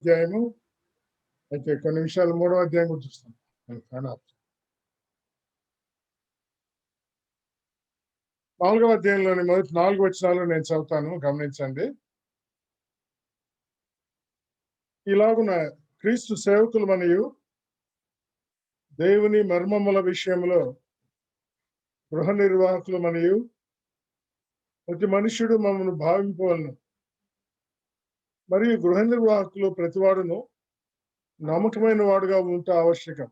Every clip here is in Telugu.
అధ్యాయము. అయితే కొన్ని నిమిషాలు 3వ అధ్యాయం కూడా చూస్తాం. నాలుగవ అధ్యాయంలోని మొదటి 4 వచనాలు నేను చదువుతాను, గమనించండి. ఇలాగున క్రీస్తు సేవకులు మరియు దేవుని మర్మముల విషయంలో గృహ నిర్వాహకులు మరియు ప్రతి మనుష్యుడు మమ్మల్ని భావింపవలను. మరియు గృహ నిర్వాహకులు ప్రతివాడును నమ్మకమైన వాడుగా ఉంటే ఆవశ్యకం.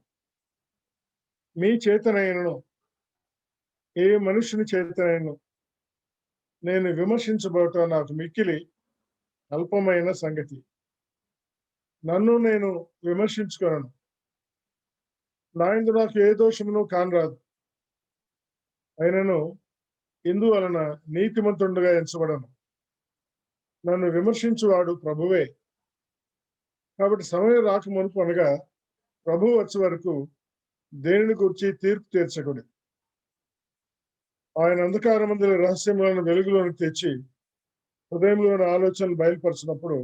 మీ చేతనైనను ఏ మనుషుని చేతనైనను నేను విమర్శించబోవటం నాకు మిక్కిలి అల్పమైన సంగతి. నన్ను నేను విమర్శించుకోను. నా యందు నాకు ఏ దోషమును కానరాదు. అయినను ఇందువలన నీతిమంతుడుగా ఎంచబడను. నన్ను విమర్శించువాడు ప్రభువే. కాబట్టి సమయం రాక మునుపు అనగా ప్రభువు వచ్చే వరకు దేనిని గురించి తీర్పు తీర్చకూడదు. ఆయన అంధకారమందుల రహస్యములను వెలుగులోకి తెచ్చి హృదయంలోని ఆలోచనలు బయలుపరిచినప్పుడు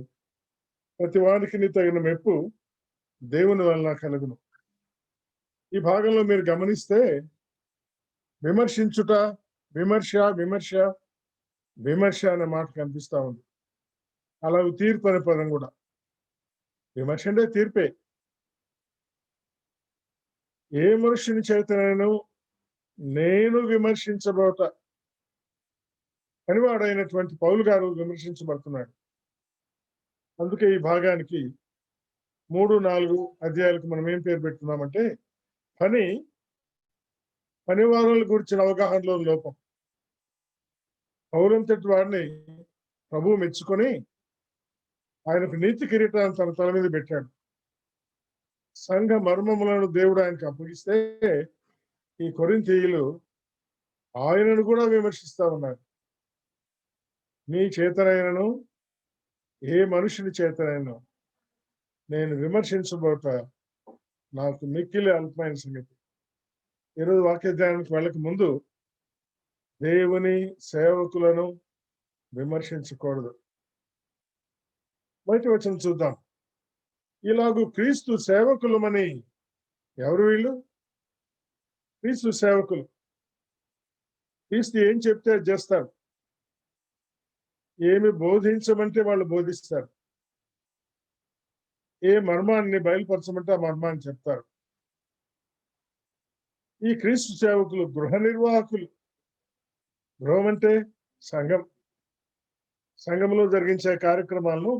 ప్రతి వానికి తగిన మెప్పు దేవుని వలన కలుగును. ఈ భాగంలో మీరు గమనిస్తే విమర్శించుట, విమర్శ విమర్శ విమర్శ అనే మాట కనిపిస్తా ఉంది. అలాగే తీర్పు అనే పదం కూడా. విమర్శ అంటే తీర్పే. ఏ మనుషుని చేతనైనను నేను విమర్శించబోట పనివాడైనటువంటి పౌలు గారు విమర్శించబడుతున్నాడు. అందుకే ఈ భాగానికి 3-4 అధ్యాయాలకు మనం ఏం పేరు పెట్టుకున్నామంటే పనివారుల గురించిన అవగాహనలో లోపం. పౌలంతటి వాడిని ప్రభువు మెచ్చుకొని ఆయనకు నీతి కిరీటాన్ని తన తల మీద పెట్టాడు. సంఘ మర్మములను దేవుడు ఆయనకు అప్పగిస్తే ఈ కొరింథీయులు ఆయనను కూడా విమర్శిస్తా ఉన్నారు. నీ చేతనైనను ఏ మనుషుని చేతనైనా నేను విమర్శించబోట నాకు మిక్కిలి అల్పమైన సంగతి. ఈరోజు వాక్యధ్యానానికి వెళ్ళక ముందు దేవుని సేవకులను విమర్శించకూడదు. బయట వచ్చిన చూద్దాం. ఇలాగూ క్రీస్తు సేవకులమని ఎవరు వీళ్ళు? క్రీస్తు సేవకులు. క్రీస్తు ఏం చెప్తే చేస్తారు. ఏమి బోధించమంటే వాళ్ళు బోధిస్తారు. ఏ మర్మాన్ని బయలుపరచమంటే ఆ మర్మాన్ని చెప్తారు. ఈ క్రీస్తు సేవకులు గృహ నిర్వాహకులు. గృహం అంటే సంఘం. సంఘంలో జరిగించే కార్యక్రమాలను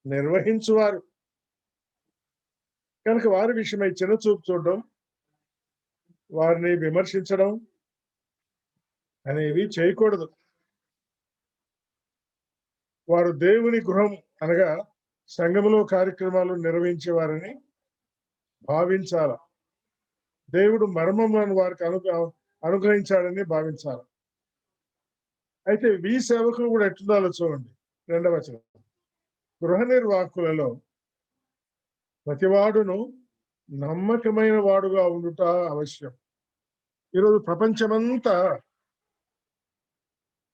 నిర్వహించువారు. కనుక వారి విషయమై చిన్న చూపు చూడడం, వారిని విమర్శించడం అనేవి చేయకూడదు. వారు దేవుని గృహం అనగా సంఘములో కార్యక్రమాలు నిర్వహించేవారని భావించాల. దేవుడు మర్మములను వారికి అనుగ్రహించాడని భావించాలి. అయితే ఈ సేవకులు కూడా ఎట్లుండాలో చూడండి. 2వ వచనం. గృహ నిర్వాహకులలో ప్రతివాడును నమ్మకమైన వాడుగా ఉండుట అవశ్యం. ఈరోజు ప్రపంచమంతా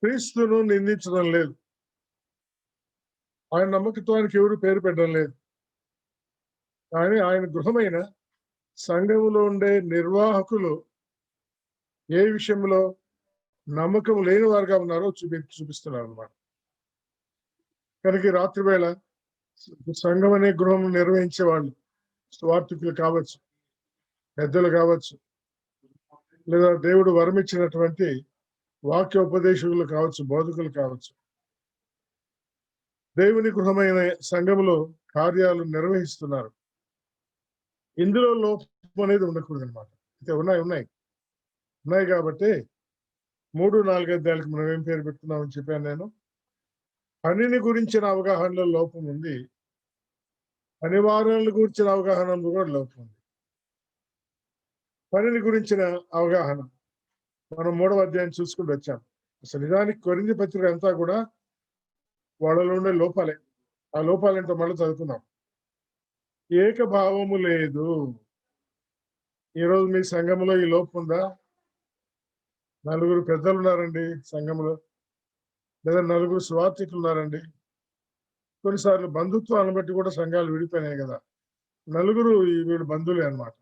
క్రీస్తును నిందించడం లేదు. ఆయన నమ్మకత్వానికి ఎవరు పేరు పెట్టడం లేదు. కానీ ఆయన గృహమైన సంఘములో ఉండే నిర్వాహకులు ఏ విషయంలో నమ్మకం లేని వారుగా ఉన్నారో చూపిస్తున్నారు అన్నమాట. కనుక రాత్రి వేళ సంఘం అనే గృహం నిర్వహించే వాళ్ళు స్వార్థికులు కావచ్చు, పెద్దలు కావచ్చు, లేదా దేవుడు వరమిచ్చినటువంటి వాక్యోపదేశకులు కావచ్చు, బోధకులు కావచ్చు, దేవుని గృహమైన సంఘములో కార్యాలు నిర్వహిస్తున్నారు. ఇందులో లోపం అనేది ఉండకూడదు అనమాట. అయితే ఉన్నాయి కాబట్టి 3-4 అధ్యాయాలకు మనం ఏం పేరు పెట్టుకున్నామని చెప్పాను నేను. పనిని గురించిన అవగాహనలో లోపం ఉంది. పనివారులను గురించిన అవగాహనలో కూడా లోపం ఉంది. పనిని గురించిన అవగాహన మనం 3వ అధ్యాయం చూసుకుంటూ వచ్చాం. అసలు నిజానికి కొరింథీ పత్రిక అంతా కూడా వాళ్ళలో ఉండే లోపాలే. ఆ లోపాలేంటో మళ్ళీ చదువుకుందాం. ఏకభావము లేదు. ఈరోజు మీ సంఘంలో ఈ లోపం ఉందా? 4 పెద్దలు ఉన్నారండి సంఘంలో, లేదా 4 స్వార్థికులు ఉన్నారండి. కొన్నిసార్లు బంధుత్వాలను బట్టి కూడా సంఘాలు విడిపోయినాయి కదా. నలుగురు వీళ్ళు బంధువులే అన్నమాట.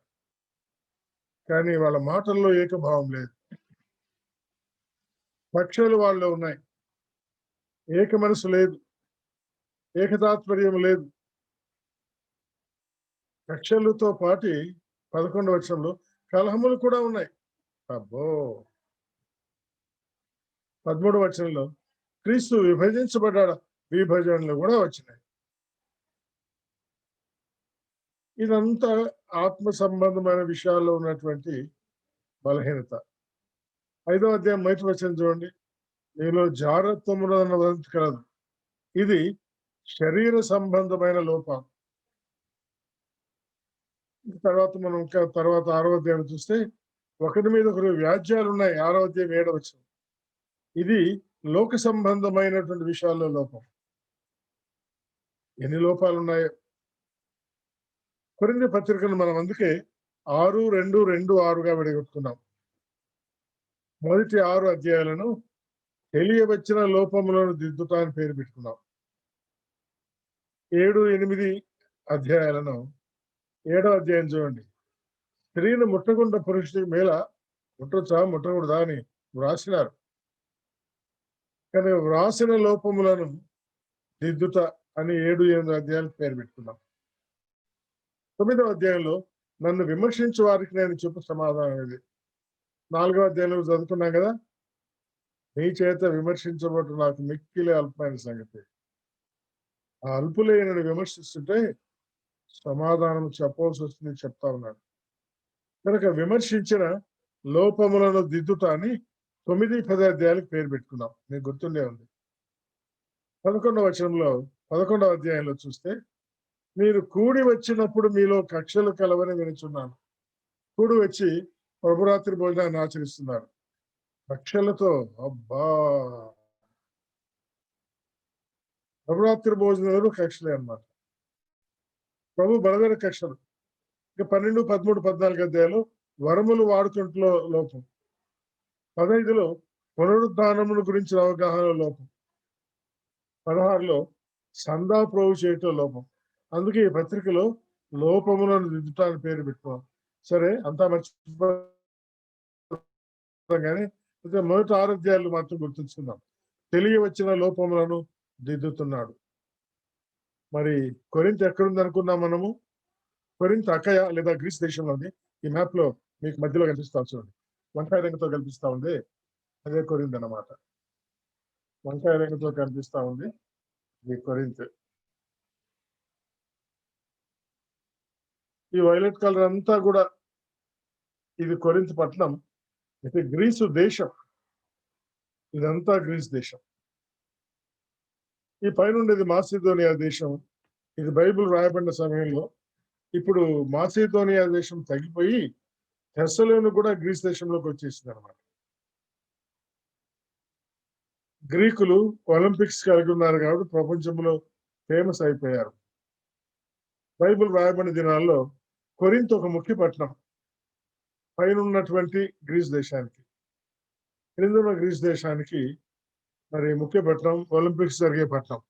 కానీ వాళ్ళ మాటల్లో ఏకభావం లేదు. పక్షాలు వాళ్ళలో ఉన్నాయి. ఏక మనసు లేదు. ఏకతాత్పర్యం లేదు. కక్షలతో పాటి 11వ వచనంలో కలహములు కూడా ఉన్నాయి. అబ్బో! 13వ వచనంలో క్రీస్తు విభజించబడ్డాడు. విభజనలు కూడా వచ్చినాయి. ఇదంతా ఆత్మ సంబంధమైన విషయాల్లో ఉన్నటువంటి బలహీనత. 5వ అధ్యాయం మొదటి వచనం చూడండి. నీలో జారత్వం ఉన్నదన్న వదంతి కలదు. ఇది శరీర సంబంధమైన లోపం. తర్వాత మనం ఇంకా తర్వాత 6వ అధ్యాయం చూస్తే ఒకరి మీద ఒకరు వ్యాజ్యాలు ఉన్నాయి. 6వ అధ్యాయం 7వ వచనం. ఇది లోక సంబంధమైనటువంటి విషయాల్లో లోపం. ఎన్ని లోపాలు ఉన్నాయో. కొరింథీ పత్రికను మనం అందుకే 6-2-2-6గా విడగొట్టుకున్నాం. మొదటి 6 అధ్యాయాలను తెలియవచ్చిన లోపములను దిద్దుట అని పేరు పెట్టుకున్నాం. 7-8 అధ్యాయాలను 7వ అధ్యాయం చూడండి. స్త్రీని ముట్టకుండా పురుషుడికి మేల ముట్టొచ్చా ముట్టకూడదా అని వ్రాసినారు. కానీ వ్రాసిన లోపములను దిద్దుట అని 7-8 అధ్యాయాలకు పేరు పెట్టుకున్నాం. 9వ అధ్యాయంలో నన్ను విమర్శించే వారికి నేను చెప్పు సమాధానం ఇది. 4వ అధ్యాయంలో చదువుకున్నాం కదా. నీ చేత విమర్శించబట్టు నాకు మిక్కిలే అల్పమైన సంగతి. ఆ అల్పులైన విమర్శిస్తుంటే సమాధానం చెప్పవలసి వస్తుంది చెప్తా ఉన్నాడు. కనుక విమర్శించిన లోపములను దిద్దుట అని 9-10 అధ్యాయాలకు పేరు పెట్టుకున్నాం. మీకు గుర్తుండే ఉంది. 11వ వచనంలో 11వ అధ్యాయంలో చూస్తే మీరు కూడి వచ్చినప్పుడు మీలో కక్షలు కలవని వినుచున్నాను. కూడి వచ్చి ప్రభురాత్రి భోజనాన్ని ఆచరిస్తున్నారు కక్షలతో. అబ్బా! ప్రభురాత్రి భోజనాలు కక్షలే అన్నమాట. ప్రభు బలమైన కక్షలు. ఇక 12, 13, 14 అధ్యాయాలు వరములు వాడుకుంటలో లోపం. 15లో పునరుద్ధానముల గురించిన అవగాహన లోపం. 16లో సందా ప్రోగు చేయటం లోపం. అందుకే ఈ పత్రికలో లోపములను దిద్దుటానికి పేరు పెట్టుకోవాలి. సరే అంతా మర్చిపోతాం కానీ మొదటి 6 అధ్యాయాలు మాత్రం గుర్తుంచుకుందాం. తెలియవచ్చిన లోపములను దిద్దుతున్నాడు. మరి కొరింథీ ఎక్కడుంది అనుకున్నాం మనము? కొరింథీ అకయ లేదా గ్రీస్ దేశంలో ఉంది. ఈ మ్యాప్ లో మీకు మధ్యలో కనిపిస్తా చూడండి. వంకాయ రంగుతో కనిపిస్తా ఉంది. అదే కొరింథీ అన్నమాట. వంకాయ రంగుతో కనిపిస్తా ఉంది ఈ కొరింథీ. ఈ వైలెట్ కలర్ అంతా కూడా ఇది కొరింథీ పట్టణం. ఇది గ్రీసు దేశం. ఇదంతా గ్రీస్ దేశం. ఈ పైన ఉండేది మాసిదోనియా దేశం. ఇది బైబిల్ రాయబడిన సమయంలో ఇప్పుడు మాసిదోనియా దేశం తగ్గిపోయి థెస్సలోని కూడా గ్రీస్ దేశంలోకి వచ్చేసింది అనమాట. గ్రీకులు ఒలింపిక్స్ కలిగి ఉన్నారు కాబట్టి ప్రపంచంలో ఫేమస్ అయిపోయారు. బైబిల్ రాయబడిన దినాల్లో కొరింథీ ఒక ముఖ్య పట్టణం. పైన ఉన్నటువంటి గ్రీస్ దేశానికి, క్రింద ఉన్న గ్రీస్ దేశానికి మరి ముఖ్య పట్టణం, ఒలింపిక్స్ జరిగే పట్టణం.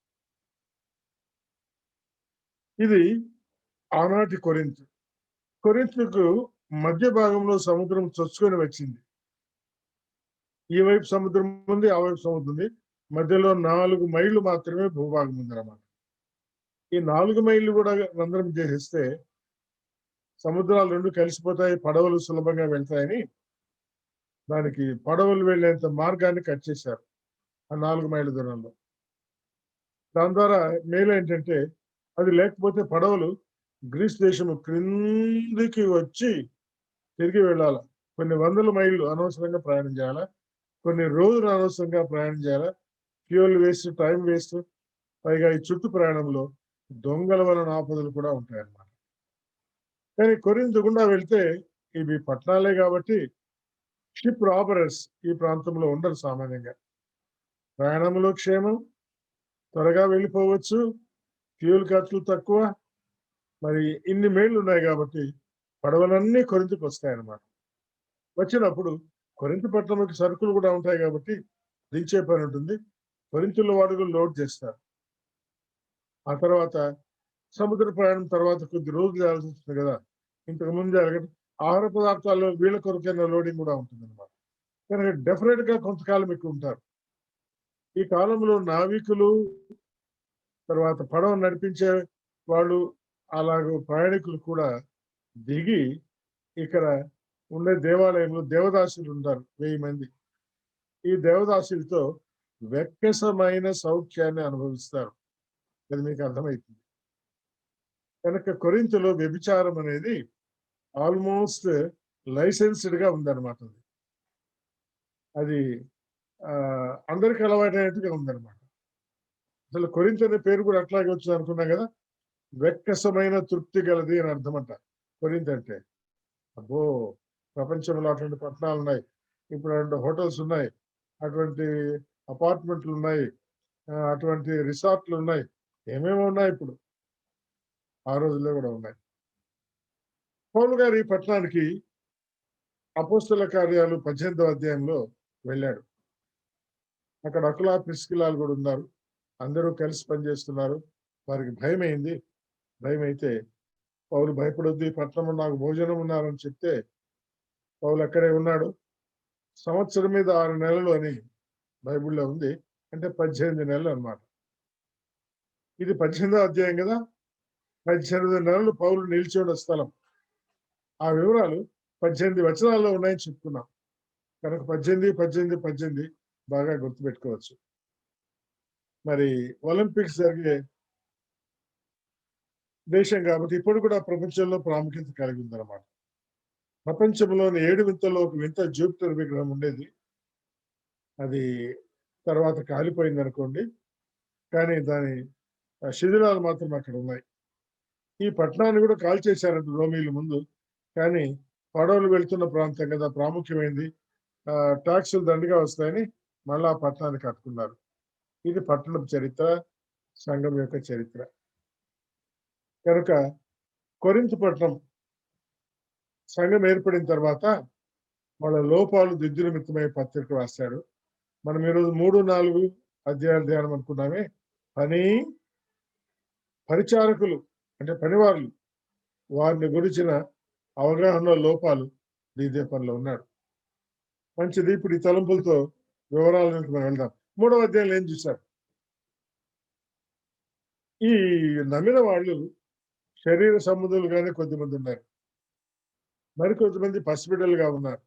ఇది ఆనాటి కొరింథీ. కొరింథీకు మధ్య భాగంలో సముద్రం చొచ్చుకొని వచ్చింది. ఈ వైపు సముద్రం ఉంది, ఆ వైపు సముద్రం ఉంది. మధ్యలో 4 మైళ్ళు మాత్రమే భూభాగం ఉంది అన్నమాట. ఈ 4 మైళ్ళు కూడా రంధ్రం చేసేస్తే సముద్రాలు 2 కలిసిపోతాయి, పడవలు సులభంగా వెళ్తాయని దానికి పడవలు వెళ్ళేంత మార్గాన్ని కట్ చేశారు ఆ 4 మైళ్ళ దూరంలో. దాని ద్వారా మేలు ఏంటంటే అది లేకపోతే పడవలు గ్రీస్ దేశం క్రిందికి వచ్చి తిరిగి వెళ్ళాలి. కొన్ని వందల మైళ్ళు అనవసరంగా ప్రయాణం చేయాలా, కొన్ని రోజులు అనవసరంగా ప్రయాణం చేయాలా. Fuel waste, time waste. పైగా ఈ చుట్టూ ప్రయాణంలో దొంగల వలన ఆపదలు కూడా ఉంటాయన్నమాట. కానీ కొరింథీ గుండా వెళ్తే ఇవి పట్టణాలే కాబట్టి షిప్ రాబరర్స్ ఈ ప్రాంతంలో ఉండరు సామాన్యంగా. ప్రయాణంలో క్షేమం, త్వరగా వెళ్ళిపోవచ్చు, ఫ్యూయల్ ఖర్చులు తక్కువ. మరి ఇన్ని మేళ్ళు ఉన్నాయి కాబట్టి పడవలన్నీ కొరింథీకి వస్తాయన్నమాట. వచ్చినప్పుడు కొరింథీ పట్టణంకి సరుకులు కూడా ఉంటాయి కాబట్టి దించే పని ఉంటుంది. కొరింథీలో వాడుకలు లోడ్ చేస్తారు. ఆ తర్వాత సముద్ర ప్రయాణం తర్వాత కొద్ది రోజులు చేయాల్సి వస్తుంది కదా. ఇంతకు ముందు ఆహార పదార్థాల్లో వీళ్ళ కొరకైన లోడింగ్ కూడా ఉంటుందన్నమాట. కనుక డెఫినెట్ గా కొంతకాలం ఎక్కువ ఉంటారు. ఈ కాలంలో నావికులు, తర్వాత పడవ నడిపించే వాళ్ళు, అలాగే ప్రయాణికులు కూడా దిగి ఇక్కడ ఉండే దేవాలయంలో దేవదాసులు ఉంటారు 1000 మంది. ఈ దేవదాసులతో వెక్కసమైన సౌఖ్యాన్ని అనుభవిస్తారు. అది మీకు అర్థమవుతుంది. కనుక కొరింథీలో వ్యభిచారం అనేది ఆల్మోస్ట్ లైసెన్స్డ్ గా ఉందన్నమాట. అది అందరికి అలవాటైనట్టుగా ఉందన్నమాట. అసలు కొరింథీ అనే పేరు కూడా అట్లాగే వచ్చింది అనుకున్నాం కదా. వెక్కసమైన తృప్తి గలది అని అర్థం అంట కొరింథీ అంటే. అబ్బో, ప్రపంచంలో అటువంటి పట్టణాలు ఉన్నాయి, ఇప్పుడు అటువంటి హోటల్స్ ఉన్నాయి, అటువంటి అపార్ట్మెంట్లు ఉన్నాయి, అటువంటి రిసార్ట్లు ఉన్నాయి, ఏమేమో ఉన్నాయి ఇప్పుడు. ఆ రోజుల్లో కూడా ఉన్నాయి. పౌలు గారు ఈ పట్టణానికి అపోస్తల కార్యాలు 18వ అధ్యాయంలో వెళ్ళాడు. అక్కడ అకులా ప్రిస్కిలాలు కూడా ఉన్నారు. అందరూ కలిసి పనిచేస్తున్నారు. వారికి భయమైంది. భయమైతే పౌలు భయపడొద్దు, ఈ పట్టణంలో నాకు భోజనం ఉన్నారని చెప్తే పౌలు అక్కడే ఉన్నాడు. సంవత్సరం మీద 6 నెలలు అని బైబిల్లో ఉంది. అంటే 18 నెలలు అన్నమాట. ఇది 18వ అధ్యాయం కదా. 18 నెలలు పౌలు నిలిచి ఉన్న స్థలం. ఆ వివరాలు 18 వచనాల్లో ఉన్నాయని చెప్పుకున్నాం. కనుక 18 బాగా గుర్తుపెట్టుకోవచ్చు. మరి ఒలింపిక్స్ జరిగే దేశం కాబట్టి ఇప్పుడు కూడా ప్రపంచంలో ప్రాముఖ్యత కలిగి ఉందన్నమాట. ప్రపంచంలోని 7 వింతల్లో ఒక వింత జూపిటర్ విగ్రహం ఉండేది. అది తర్వాత కాలిపోయింది అనుకోండి, కానీ దాని శిథిలాలు మాత్రం అక్కడ ఉన్నాయి. ఈ పట్టణాన్ని కూడా కాల్చేశారంట రోమీలు ముందు. కానీ పడవలు వెళ్తున్న ప్రాంతం కదా, ప్రాముఖ్యమైంది, ట్యాక్సులు దండిగా వస్తాయని మళ్ళా ఆ పట్టణాన్ని కట్టుకున్నారు. ఇది పట్టణం చరిత్ర, సంఘం యొక్క చరిత్ర. కనుక కొరింథు పట్టణం సంఘం ఏర్పడిన తర్వాత వాళ్ళ లోపాలు దిద్దు నిమిత్తమై పత్రిక రాశాడు. మనం ఈరోజు 3, 4 అధ్యాయాలు ధ్యానం అనుకున్నామే. పరిచారకులు అంటే పనివారులు, వారిని గురించిన అవగాహన లోపాలు దిద్దే పనిలో ఉన్నాడు. మంచిది. ఇప్పుడు ఈ తలంపులతో వివరాలకు మనం వెళ్దాం. 3వ అధ్యాయంలో ఏం చూశారు? ఈ నమ్మిన వాళ్ళు శరీర సంబంధులుగానే కొద్దిమంది ఉన్నారు, మరికొద్దిమంది పసిబిడ్డలుగా ఉన్నారు,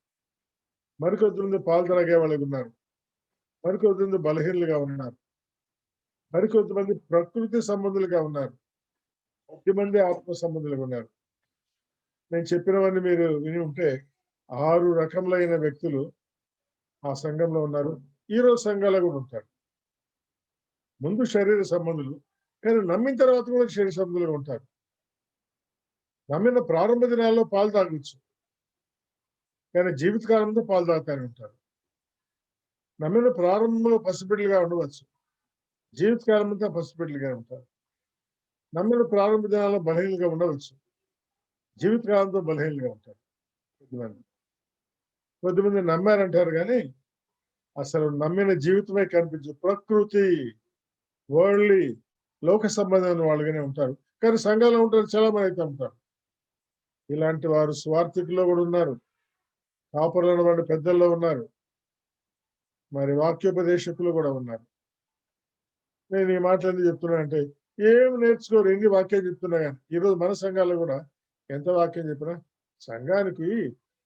మరికొద్దిమంది పాలు తాగే వాళ్ళకి ఉన్నారు, మరికొద్దిమంది బలహీనలుగా ఉన్నారు, మరికొద్దిమంది ప్రకృతి సంబంధులుగా ఉన్నారు, కొద్దిమంది ఆత్మ సంబంధులుగా ఉన్నారు. నేను చెప్పినవన్నీ మీరు విని ఉంటే 6 రకములైన వ్యక్తులు ఆ సంఘంలో ఉన్నారు. ఈరోజు సంఘాలు కూడా ఉంటారు. ముందు శరీర సంబంధులు, కానీ నమ్మిన తర్వాత కూడా శరీర సంబంధులుగా ఉంటారు. నమ్మిన ప్రారంభ దినాల్లో పాలు తాగొచ్చు, కానీ జీవితకాలంతో పాలు తాగుతానే ఉంటారు. నమ్మిన ప్రారంభంలో పసిబిడ్డలుగా ఉండవచ్చు, జీవితకాలం అంతా పసిబిడ్డలుగా ఉంటారు. నమ్మిన ప్రారంభ దినాల్లో బలహీనలుగా ఉండవచ్చు, జీవితకాలంతో బలహీనలుగా ఉంటారు. కొద్దిమంది నమ్మారంటారు కానీ అసలు నమ్మిన జీవితమే కనిపించదు. ప్రకృతి, వరల్డ్లీ, లోక సంబంధమైన వాళ్ళుగానే ఉంటారు. కానీ సంఘంలో ఉంటారు, చాలా మంది అయితే ఉంటారు. ఇలాంటి వారు స్వార్థికుల్లో కూడా ఉన్నారు, కాపురులైన వాడి పెద్దల్లో ఉన్నారు, మరి వాక్యోపదేశకులు కూడా ఉన్నారు. నేను ఈ మాటలు ఎందుకు చెప్తున్నా అంటే, ఏం నేర్చుకోరు, ఎన్ని వాక్యాలు చెప్తున్నా కానీ. ఈరోజు మన సంఘాల్లో కూడా ఎంత వాక్యం చెప్పినా సంఘానికి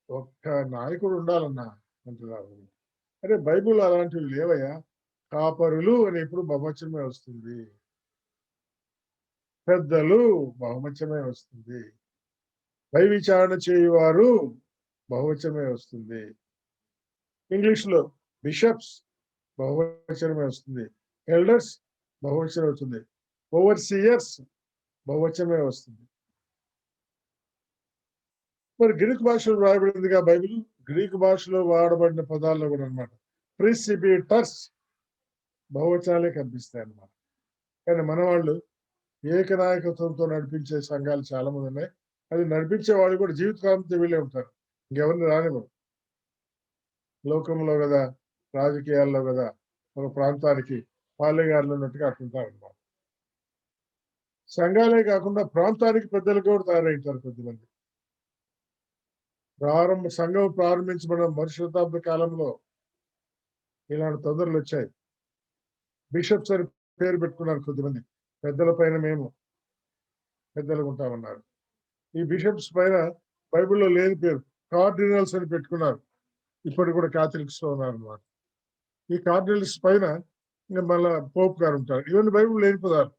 ఒక్క నాయకుడు ఉండాలన్నా అంటున్నారు. అరే బైబిల్ అలాంటివి లేవయ్యా. కాపరులు అని ఎప్పుడు బహువచనమే వస్తుంది, పెద్దలు బహువచనమే వస్తుంది, పై విచారణ చేయువారు బహువచనమే వస్తుంది. ఇంగ్లీష్ లో బిషప్స్ బహువచనమే వస్తుంది, ఎల్డర్స్ బహువచనం అవుతుంది, ఓవర్సియర్స్ బహువచనమే వస్తుంది. మరి గ్రీకు భాషలో రాయబడిందిగా బైబిల్, గ్రీకు భాషలో వాడబడిన పదాల్లో కూడా అనమాట ప్రిసిబిటర్స్ బహువచనాలే కనిపిస్తాయి అన్నమాట. కానీ మన వాళ్ళు ఏకనాయకత్వంతో నడిపించే సంఘాలు చాలా మంది ఉన్నాయి. అది నడిపించే వాళ్ళు కూడా జీవితకాలంతో వీళ్ళే ఉంటారు, ఇంకెవరిని రానివ్వరు. లోకంలో కదా, రాజకీయాల్లో కదా, ఒక ప్రాంతానికి పాలెగారులు ఉన్నట్టుగా అట్లుంటారు అన్నమాట. సంఘాలే కాకుండా ప్రాంతానికి పెద్దలు కూడా తయారైంటారు కొద్దిమంది. సంఘం ప్రారంభించబడిన మొదటి శతాబ్ద కాలంలో ఇలాంటి తొందరలు వచ్చాయి. బిషప్స్ అని పేరు పెట్టుకున్నారు కొద్దిమంది. పెద్దల పైన మేము పెద్దలుగా ఉంటామన్నారు. ఈ బిషప్స్ పైన బైబిల్లో లేని పేరు కార్డినల్స్ అని పెట్టుకున్నారు. ఇప్పటికి కూడా క్యాథలిక్స్ లో ఉన్నారు అన్నమాట. ఈ కార్డినల్స్ పైన ఇంకా మళ్ళా పోప్ గారు ఉంటారు. ఇవన్నీ బైబిల్ లేని పదాలు.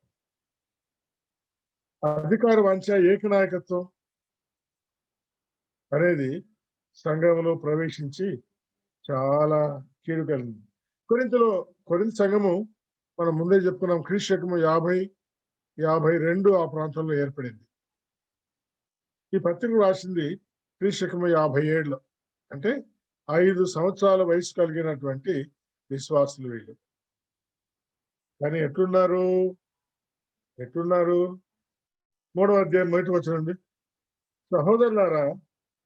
అధికార వాంఛ, ఏకనాయకత్వం అనేది సంఘంలో ప్రవేశించి చాలా కీడు కలిగింది. కొరింథ సంఘము మనం ముందే చెప్పుకున్నాం, క్రీస్తు శకము 50-52 ఆ ప్రాంతంలో ఏర్పడింది. ఈ పత్రిక రాసింది క్రీస్తు శకము 57లో. అంటే 5 సంవత్సరాల వయసు కలిగినటువంటి విశ్వాసులు వీళ్ళు. కానీ ఎట్లున్నారు? 3వ అధ్యాయం 1వ వచనం. సహోదరులారా,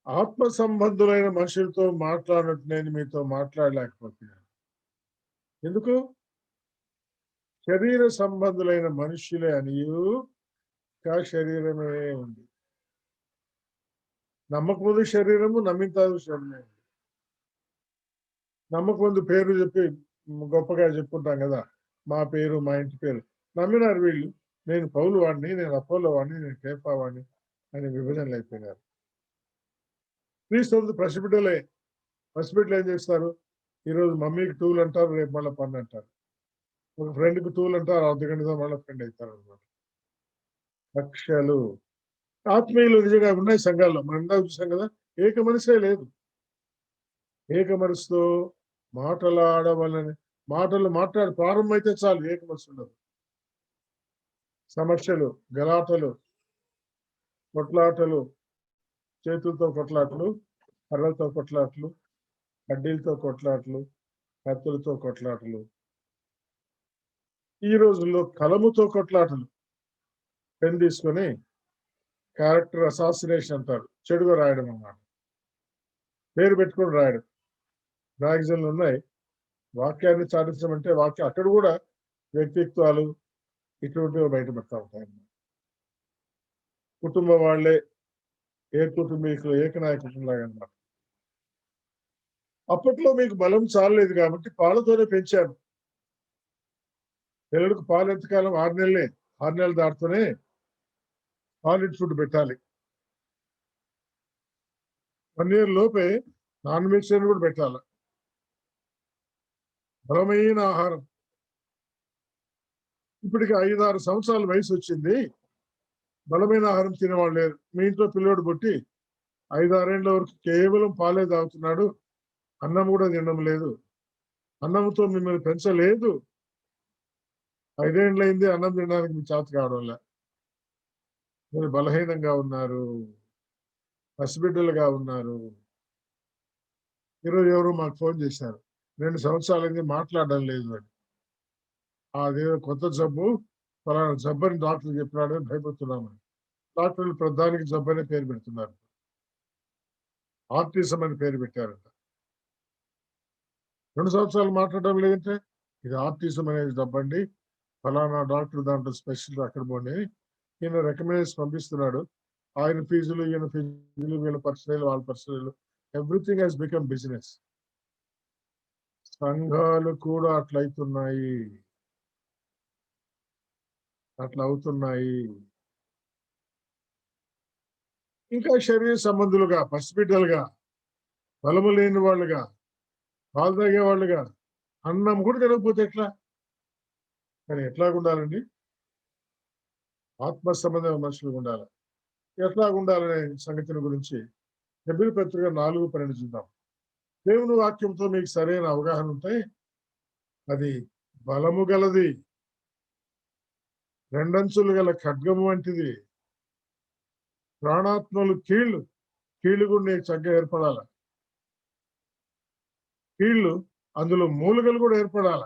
ఆత్మ సంబంధులైన మనుషులతో మాట్లాడినట్టు నేను మీతో మాట్లాడలేకపోతున్నాను. ఎందుకు? శరీర సంబంధులైన మనుషులే అనియు శరీరమే ఉంది. నమ్మకముందు శరీరము, నమ్మిన తర్వాత శరీరమే. నమ్మకముందు పేరు చెప్పి గొప్పగా చెప్పుకుంటాం కదా, మా పేరు, మా ఇంటి పేరు. నమ్మినారు వీళ్ళు. నేను పౌలు వాడిని, నేను అపోలో వాడిని, నేను కేఫా వాడిని అని విభజనలు అయిపోయినారు. క్రీస్తు పసిబిడ్డలే. పసిబిడ్డలు ఏం చేస్తారు? ఈరోజు మమ్మీకి టూల్ అంటారు, రేపు మళ్ళీ పన్ను అంటారు. ఒక ఫ్రెండ్కి టూల్ అంటారు, అర్ధగంటతో మళ్ళీ ఫ్రెండ్ అవుతారు అనమాట. లక్ష్యాలు. ఆత్మీయులు నిజంగా ఉన్నాయి సంఘాల్లో. మనం ఇందాక చూసాం కదా, ఏక మనసే లేదు. ఏక మనసుతో మాటలాడవాలని మాటలు ప్రారంభం అయితే చాలు, ఏక మనసు ఉండదు. సమస్యలు, గలాటలు, కొట్లాటలు, చేతులతో కొట్లాటలు, కర్రలతో కొట్లాటలు, కడ్డీలతో కొట్లాటలు, కత్తులతో కొట్లాటలు. ఈ రోజుల్లో కలముతో కొట్లాటలు. పెన్ తీసుకొని క్యారెక్టర్ అసాసినేషన్ అంటారు, చెడుగా రాయడం అన్నమాట. పేరు పెట్టుకొని రాయడం. మ్యాగజైన్లు ఉన్నాయి. వాక్యాన్ని చాటించడం అంటే వాక్యం అక్కడ కూడా వ్యక్తిత్వాలు ఇటువంటివి బయటపడతా ఉంటాయి. కుటుంబం వాళ్ళే ఏ కుటుంబీకులు, ఏకనాయకులు లాగా అన్నమాట. అప్పట్లో మీకు బలం చాలలేదు కాబట్టి పాలతోనే పెంచారు. పిల్లలకు పాలు ఎంతకాలం? 6 నెలలే. 6 నెలలు దాటుతూనే సాలిడ్ ఫుడ్ పెట్టాలి. 1 year లోపే నాన్ వెజిటేరియన్ కూడా పెట్టాలి. బలమైన ఆహారం. ఇప్పటికి 5-6 సంవత్సరాల వయసు వచ్చింది, బలమైన ఆహారం తినేవాళ్ళు లేరు. మీ ఇంట్లో పిల్లోడు పుట్టి 5-6 ఏళ్ల వరకు కేవలం పాలే తాగుతున్నాడు, అన్నం కూడా తినడం లేదు. అన్నంతో మిమ్మల్ని పెంచలేదు. 5 ఏళ్ళైంది అన్నం తినడానికి మీ చేత కావడం వల్ల. మీరు బలహీనంగా ఉన్నారు, పసిబిడ్డలుగా ఉన్నారు. ఈరోజు ఎవరు మాకు ఫోన్ చేశారు, 2 సంవత్సరాలైంది మాట్లాడడం లేదు అని. అదేదో కొత్త జబ్బు, ఫలానా జబ్బని డాక్టర్ చెప్పినాడు అని భయపడుతున్నామని. డాక్టర్లు ప్రధానికి జబ్బు అనే పేరు పెడుతున్నారు. ఆర్టిజం అని పేరు పెట్టారంట. 2 సంవత్సరాలు మాట్లాడడం లేదంటే ఇది ఆర్టిజం అనేది జబ్బండి, ఫలానా డాక్టర్ దాంట్లో స్పెషల్ అక్కడ పోండి. ఈయన రికమెండేషన్ పంపిస్తున్నాడు. ఆయన ఫీజులు, ఈయన ఫీజులు, వీళ్ళ పర్సనల్, వాళ్ళ personal, everything has become business. సంఘాలు కూడా అట్లయితున్నాయి, అట్లా అవుతున్నాయి. ఇంకా శరీర సంబంధులుగా, పసిబిడ్డలుగా, బలము లేని వాళ్ళుగా, పాలు తాగే వాళ్ళుగా, అన్నం కూడా తినకపోతే ఎట్లా? కానీ ఎట్లా ఉండాలండి? ఆత్మ సంబంధమైన మనుషులు ఉండాలి. ఎట్లా ఉండాలనే సంగతిని గురించి హెబ్రీ పత్రిక 4:12 చూద్దాం. దేవుని వాక్యంతో మీకు సరైన అవగాహన ఉంటే అది బలము గలది, 2 అంచులు గల ఖడ్గము వంటిది. ప్రాణాత్మలు కీళ్లు కూడా నీకు చక్కగా ఏర్పడాల. కీళ్లు, అందులో మూలికలు కూడా ఏర్పడాల.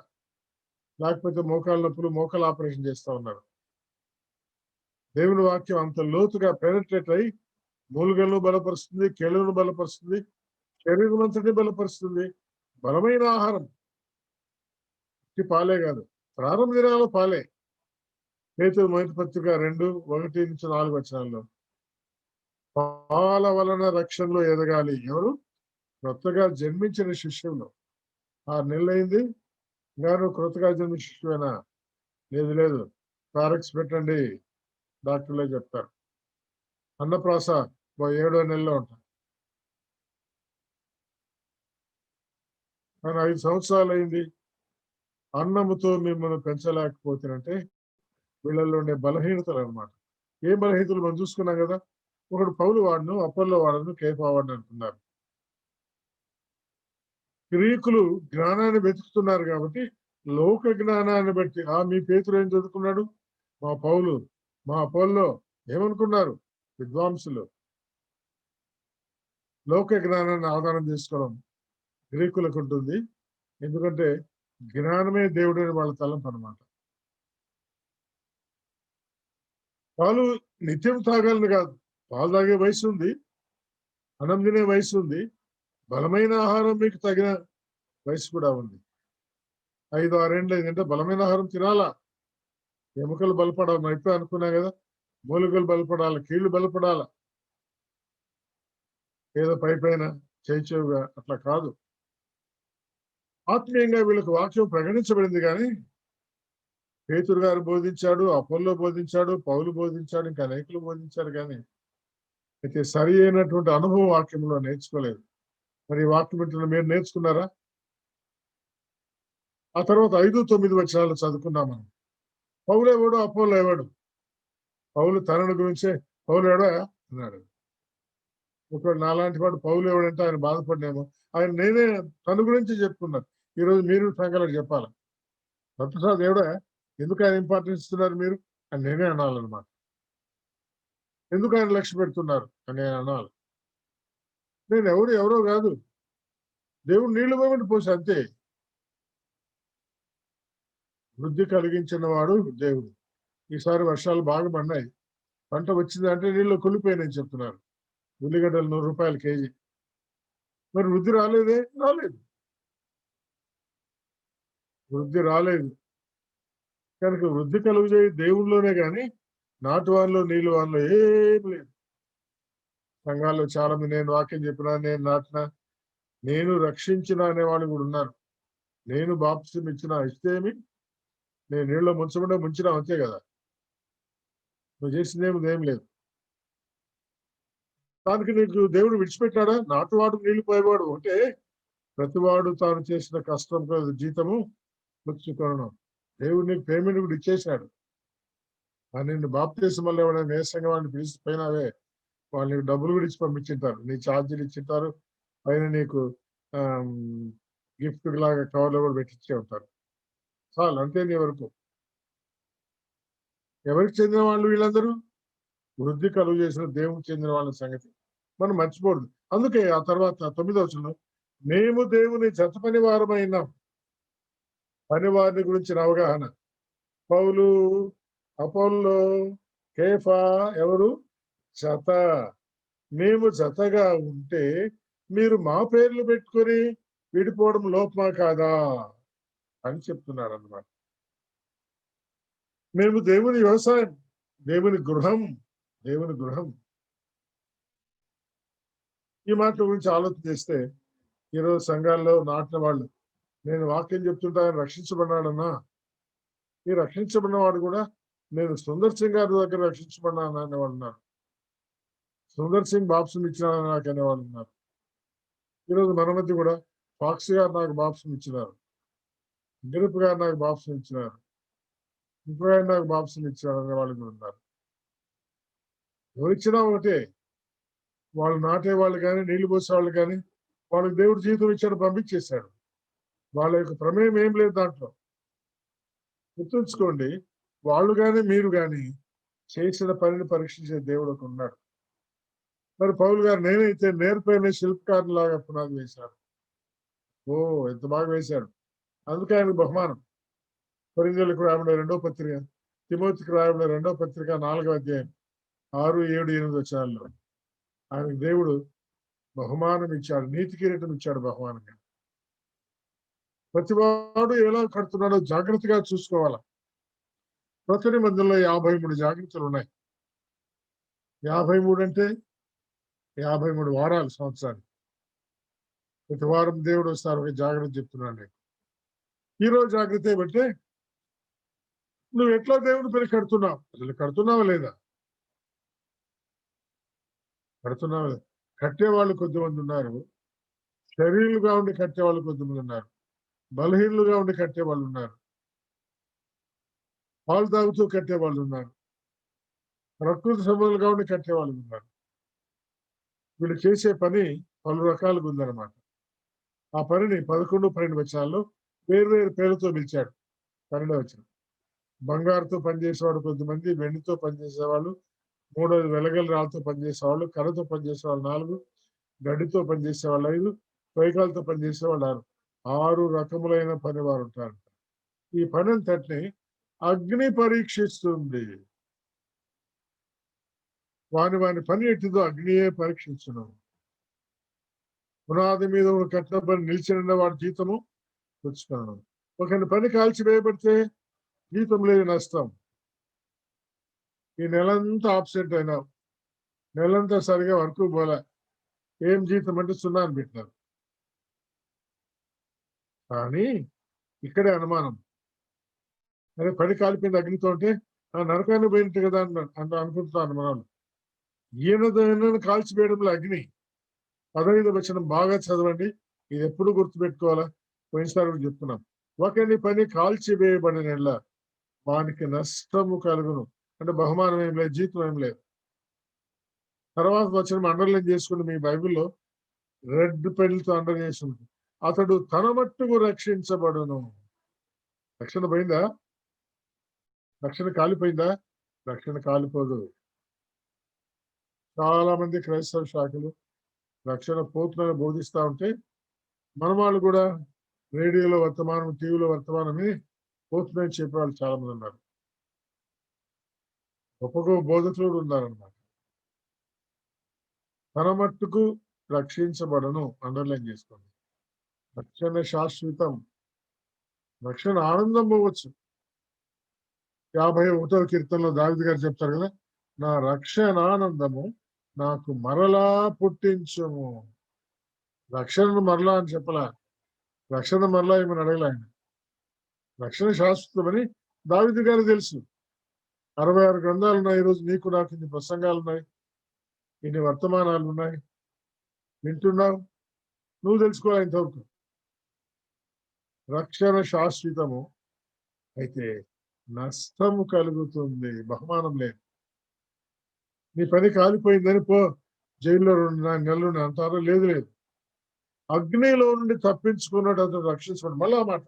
లేకపోతే మోకాళ్ళ నొప్పులు, మోకాళ్ళ ఆపరేషన్ చేస్తా ఉన్నారు. దేవుని వాక్యం అంత లోతుగా పెనట్రేట్ అయి మూలికలను బలపరుస్తుంది, కీళ్లను బలపరుస్తుంది, శరీరం అంతటి బలపరుస్తుంది. బలమైన ఆహారం పాలే కాదు, ప్రారంభ దినాల్లో పాలే. పేతురు మొదటి పత్రిక 2:1-4 పాల వలన రక్షణలో ఎదగాలి. ఎవరు? కొత్తగా జన్మించిన శిష్యులు. 6 నెలలైంది, ఇంకా నువ్వు కొత్తగా జన్మించిన శిష్యువేనా? లేదు లేదు, ఫారెక్స్ పెట్టండి, డాక్టర్లే చెప్తారు. అన్నప్రాస 7వ నెలలో ఉంటాం. కానీ 5 సంవత్సరాలు అయింది, అన్నముతో మిమ్మల్ని పెంచలేకపోతేనంటే వీళ్ళల్లో ఉండే బలహీనతలు అనమాట. ఏ బలహీనతలు మనం చూసుకున్నాం కదా. ఒకడు పౌలు వాడను, అపోల్లో వాడను, కేఫా వాడను అంటున్నారు. గ్రీకులు జ్ఞానాన్ని వెతుకుతున్నారు కాబట్టి లోక జ్ఞానాన్ని బట్టి మీ పేతురు ఏం చదువుకున్నాడు, మా పౌలు, మా అపోల్లో ఏమనుకున్నారు విద్వాంసులు. లోక జ్ఞానాన్ని ఆధారం చేసుకోవడం గ్రీకులకు ఉంటుంది. ఎందుకంటే జ్ఞానమే దేవుడు అని వాళ్ళ తలంపు అనమాట. పాలు నిత్యం తాగాలని కాదు, పాలు తాగే వయసు ఉంది, అన్నం తినే వయసు ఉంది, బలమైన ఆహారం మీకు తగిన వయసు కూడా ఉంది. 5-6 ఏళ్ళు ఏంటంటే బలమైన ఆహారం తినాలా, ఎముకలు బలపడాలి. మనం ఎప్పుడు అనుకున్నా కదా, మూలికలు బలపడాలి, కీళ్లు బలపడాల, ఏదో పైపైన చేయిచేవుగా అట్లా కాదు. ఆత్మీయంగా వీళ్ళకి వాక్యం ప్రకటించబడింది. కానీ పేతురు గారు బోధించాడు, అపోల్లో బోధించాడు, పౌలు బోధించాడు, ఇంకా అనేకులు బోధించారు. కానీ అయితే సరి అయినటువంటి అనుభవం వాక్యంలో నేర్చుకోలేదు. మరి వాక్యం వింటున్న మీరు నేర్చుకున్నారా? ఆ తర్వాత 5-9 చదువుకున్నాం మనం. పౌలు ఎవడు, అపోల్లో ఎవడు? పౌలు తనని గురించే, పౌలు ఎవడా అన్నాడు. ఒకడు నాలాంటి వాడు పౌలు ఎవడంటే ఆయన బాధపడినేమో. ఆయన నేనే తన గురించి చెప్పుకున్నాను. ఈరోజు మీరు సంఘాలకు చెప్పాలి, భక్తప్రసాద్ ఎవడా, ఎందుకు ఆయన ఇంపార్టెన్స్ ఇస్తున్నారు మీరు అని నేనే అనాలన్నమాట. ఎందుకు ఆయన లక్ష్య పెడుతున్నారు అని నేను అనాలి. నేను ఎవరో కాదు, దేవుడు నీళ్లు పోయి పోసి అంతే. వృద్ధి కలిగించిన వాడు దేవుడు. ఈసారి వర్షాలు బాగా పడినాయి, పంట వచ్చిందంటే నీళ్ళు కుళ్ళిపోయినాయని చెప్తున్నారు. ఉల్లిగడ్డలు 100 రూపాయలు కేజీ. మరి వృద్ధి రాలేదే? రాలేదు, వృద్ధి రాలేదు. కనుక వృద్ధి కలుగుజేయి దేవుళ్ళలోనే కానీ నాటు వానలో నీళ్ళు వానలో ఏం లేదు. సంఘాల్లో చాలా మంది నేను వాక్యం చెప్పినా, నేను నాటినా, నేను రక్షించిన అనేవాళ్ళు కూడా ఉన్నారు. నేను బాప్తిసం ఇచ్చినా, ఇస్తేమి, నేను నీళ్ళలో ముంచకుండా ముంచినా అంతే కదా, నువ్వు చేసిందేం లేదు. దానికి నీకు దేవుడు విడిచిపెట్టాడా? నాటువాడు నీళ్లు పోయేవాడు అంటే ప్రతివాడు తాను చేసిన కష్టం జీతము పుచ్చుకొనను. దేవుడు నీకు పేమెంట్ కూడా ఇచ్చేశాడు. నిన్ను బాప్తిసం వల్ల ఎవరైనా నేసంగా వాడిని పిలిచిపోయినావే, వాళ్ళు నీకు డబ్బులు కూడా ఇచ్చి పంపించింటారు, నీ ఛార్జీలు ఇచ్చింటారు, పైన నీకు గిఫ్ట్ లాగా కవర్లో కూడా పెట్టించే ఉంటారు. చాలు, అంతే. నీ వరకు ఎవరికి చెందిన వాళ్ళు వీళ్ళందరూ? వృద్ధి కలుగు చేసిన దేవునికి చెందిన వాళ్ళ సంగతి మనం మర్చిపోదు. అందుకే ఆ తర్వాత 9వ వచనంలో మేము దేవుని జత పని వారమైనాం. పనివారిని గురించిన అవగాహన. పౌలు, అపోల్లో, కేఫా ఎవరు? జత. మేము జతగా ఉంటే మీరు మా పేర్లు పెట్టుకొని విడిపోవడం లోపమా కాదా అని చెప్తున్నారు అన్నమాట. మేము దేవుని వ్యవసాయం, దేవుని గృహం, దేవుని గృహం. ఈ మాటల గురించి ఆలోచన చేస్తే ఈరోజు సంఘాల్లో నాటిన వాళ్ళు, నేను వాక్యం చెప్తుంటా ఆయన రక్షించబడ్డాడన్నా, ఈ రక్షించబడిన వాడు కూడా నేను సుందర్ సింగ్ గారి దగ్గర రక్షించబడ్డాను అనేవాళ్ళు ఉన్నారు. సుందర్ సింగ్ బాప్సం ఇచ్చినారని నాకు అనేవాళ్ళు ఉన్నారు. ఈరోజు మన మధ్య కూడా ఫాక్స్ గారు నాకు బాప్సం ఇచ్చినారు, గిరుపు గారు నాకు బాప్సం ఇచ్చినారు, ఇంకో ఆయన నాకు బాప్సం ఇచ్చినారు అనే వాళ్ళు కూడా ఉన్నారు. ఎవరిచ్చినా ఒకటే, వాళ్ళు నాటే వాళ్ళు కానీ నీళ్లు పోసే వాళ్ళు కానీ వాళ్ళకి దేవుడు జీవితం ఇచ్చాడు, పంపించేశాడు. వాళ్ళ యొక్క ప్రమేయం ఏం లేదు దాంట్లో. గుర్తుంచుకోండి, వాళ్ళు కానీ మీరు కానీ చేసిన పనిని పరీక్షించే దేవుడు ఒక ఉన్నాడు. మరి పౌలు గారు నేనైతే నేర్పైన శిల్పకారుని లాగా పునాది వేశాడు. ఓ, ఎంత బాగా వేశాడు, అందుకే ఆయనకు బహుమానం. కొరింథీయులకు రాయబడిన 2వ పత్రిక, తిమోతికి రాయబడిన 2వ పత్రిక 4వ అధ్యాయం 6, 7, 8 వచనాల్లో ఆయనకు దేవుడు బహుమానం ఇచ్చాడు, నీతి కిరీటం ఇచ్చాడు బహుమానంగా. ప్రతివాడు ఎలా కడుతున్నాడో జాగ్రత్తగా చూసుకోవాలా. కొత్త నిబంధనలో 53 జాగ్రత్తలు ఉన్నాయి. 53 అంటే 53 వారాలు సంవత్సరానికి. ప్రతి వారం దేవుడు వస్తారు ఒక జాగ్రత్త చెప్తున్నాను నీకు. ఈరోజు జాగ్రత్త ఏమంటే నువ్వు ఎట్లా దేవుని పని కడుతున్నావు, అసలు కడుతున్నావా లేదా? కడుతున్నావా లేదా? కట్టేవాళ్ళు కొద్దిమంది ఉన్నారు, శరీరులుగా ఉండి కట్టేవాళ్ళు కొద్దిమంది ఉన్నారు, బలహీనులుగా ఉండి కట్టేవాళ్ళు ఉన్నారు, పాలు తాగుతూ కట్టేవాళ్ళు ఉన్నారు, ప్రకృతి సంబంధాలుగా ఉండి కట్టేవాళ్ళు ఉన్నారు. వీళ్ళు చేసే పని పలు రకాలుగా ఉందన్నమాట. ఆ పనిని 11, 12 వచనాల్లో వేరు వేరు పేరుతో పిలిచాడు. 12వ వచనం బంగారుతో పనిచేసేవాడు కొద్దిమంది, వెండితో పనిచేసేవాళ్ళు, మూడోది వెలగల రాళ్ళతో పనిచేసేవాళ్ళు, కర్రతో పనిచేసేవాళ్ళు 4, గడ్డితో పనిచేసేవాళ్ళు 5, పైకాలతో పనిచేసేవాళ్ళు 6. 6 రకములైన పని వారు ఉంటారు. ఈ పని అంతటిని అగ్ని పరీక్షిస్తుంది. వాని పని ఎట్టిదో అగ్నియే పరీక్షించును. పునాది మీద కట్టిన పని నిలిచిన వాడి జీతము పుచ్చుకున్నాను. ఒకరి పని కాల్చివేయబడితే జీతం లేదు, నష్టం. ఈ నెలంతా ఆబ్సెంట్ అయినావు, నెలంతా సరిగా వర్క్ పోలే, ఏం జీతం అంటే 0 అని పెట్టినారు. కానీ ఇక్కడే అనుమానం, అరే పని కాలిపోయింది అగ్నితో అంటే నరకాన్ని పోయినట్టు కదా అనుకుంటున్నాను మనం. ఈయన కాల్చివేయడంలో అగ్ని. 15వ వచనం బాగా చదవండి, ఇది ఎప్పుడు గుర్తుపెట్టుకోవాలా, పోయినసారి కూడా చెప్తున్నాం. ఒకరి పని కాల్చివేయబడిన వానికి నష్టము కలుగును, అంటే బహుమానం ఏం లేదు, జీతం ఏం లేదు. తర్వాత వచనం అండర్లైన్ చేసుకుని మీ బైబిల్లో రెడ్ పెన్తో అండర్ చేసి ఉంటుంది. అతడు తన మట్టుకు రక్షించబడును. రక్షణ పోయిందా? రక్షణ కాలిపోయిందా? రక్షణ కాలిపోదు. చాలా మంది క్రైస్తవ శాఖలు రక్షణ పోతుందని బోధిస్తూ ఉంటే మన వాళ్ళు కూడా రేడియోలో వర్తమానం, టీవీలో వర్తమానమే పోతుందని చెప్పేవాళ్ళు చాలా మంది ఉన్నారు. గొప్ప గొప్ప బోధకులు ఉన్నారన్నమాట. తన మట్టుకు రక్షించబడను అండర్లైన్ చేసుకోండి. రక్షణ శాశ్వతం, రక్షణ ఆనందం పోవచ్చు. 51వ కీర్తనలో దావీదు గారు చెప్తారు కదా, నా రక్షణ ఆనందము నాకు మరలా పుట్టించము. రక్షణను మరలా అని చెప్పలా, రక్షణ మరలా ఏమని అడగలే ఆయన. రక్షణ శాశ్వతమని దావీదు గారు తెలుసు. 66 గ్రంథాలు ఉన్నాయి. ఈరోజు నీకు నాకు ఇన్ని ప్రసంగాలు ఉన్నాయి, ఇన్ని వర్తమానాలు ఉన్నాయి, వింటున్నావు. నువ్వు తెలుసుకోవాలి ఇంతవరకు. రక్షణ శాశ్వతము అయితే నష్టము కలుగుతుంది, బహుమానం లేదు. నీ పని కాలిపోయిందని పో జైల్లో 2 నెలలు అంటారో, లేదు లేదు. అగ్నిలో నుండి తప్పించుకున్నాడు అతను రక్షించుకోండి. మళ్ళా మాట,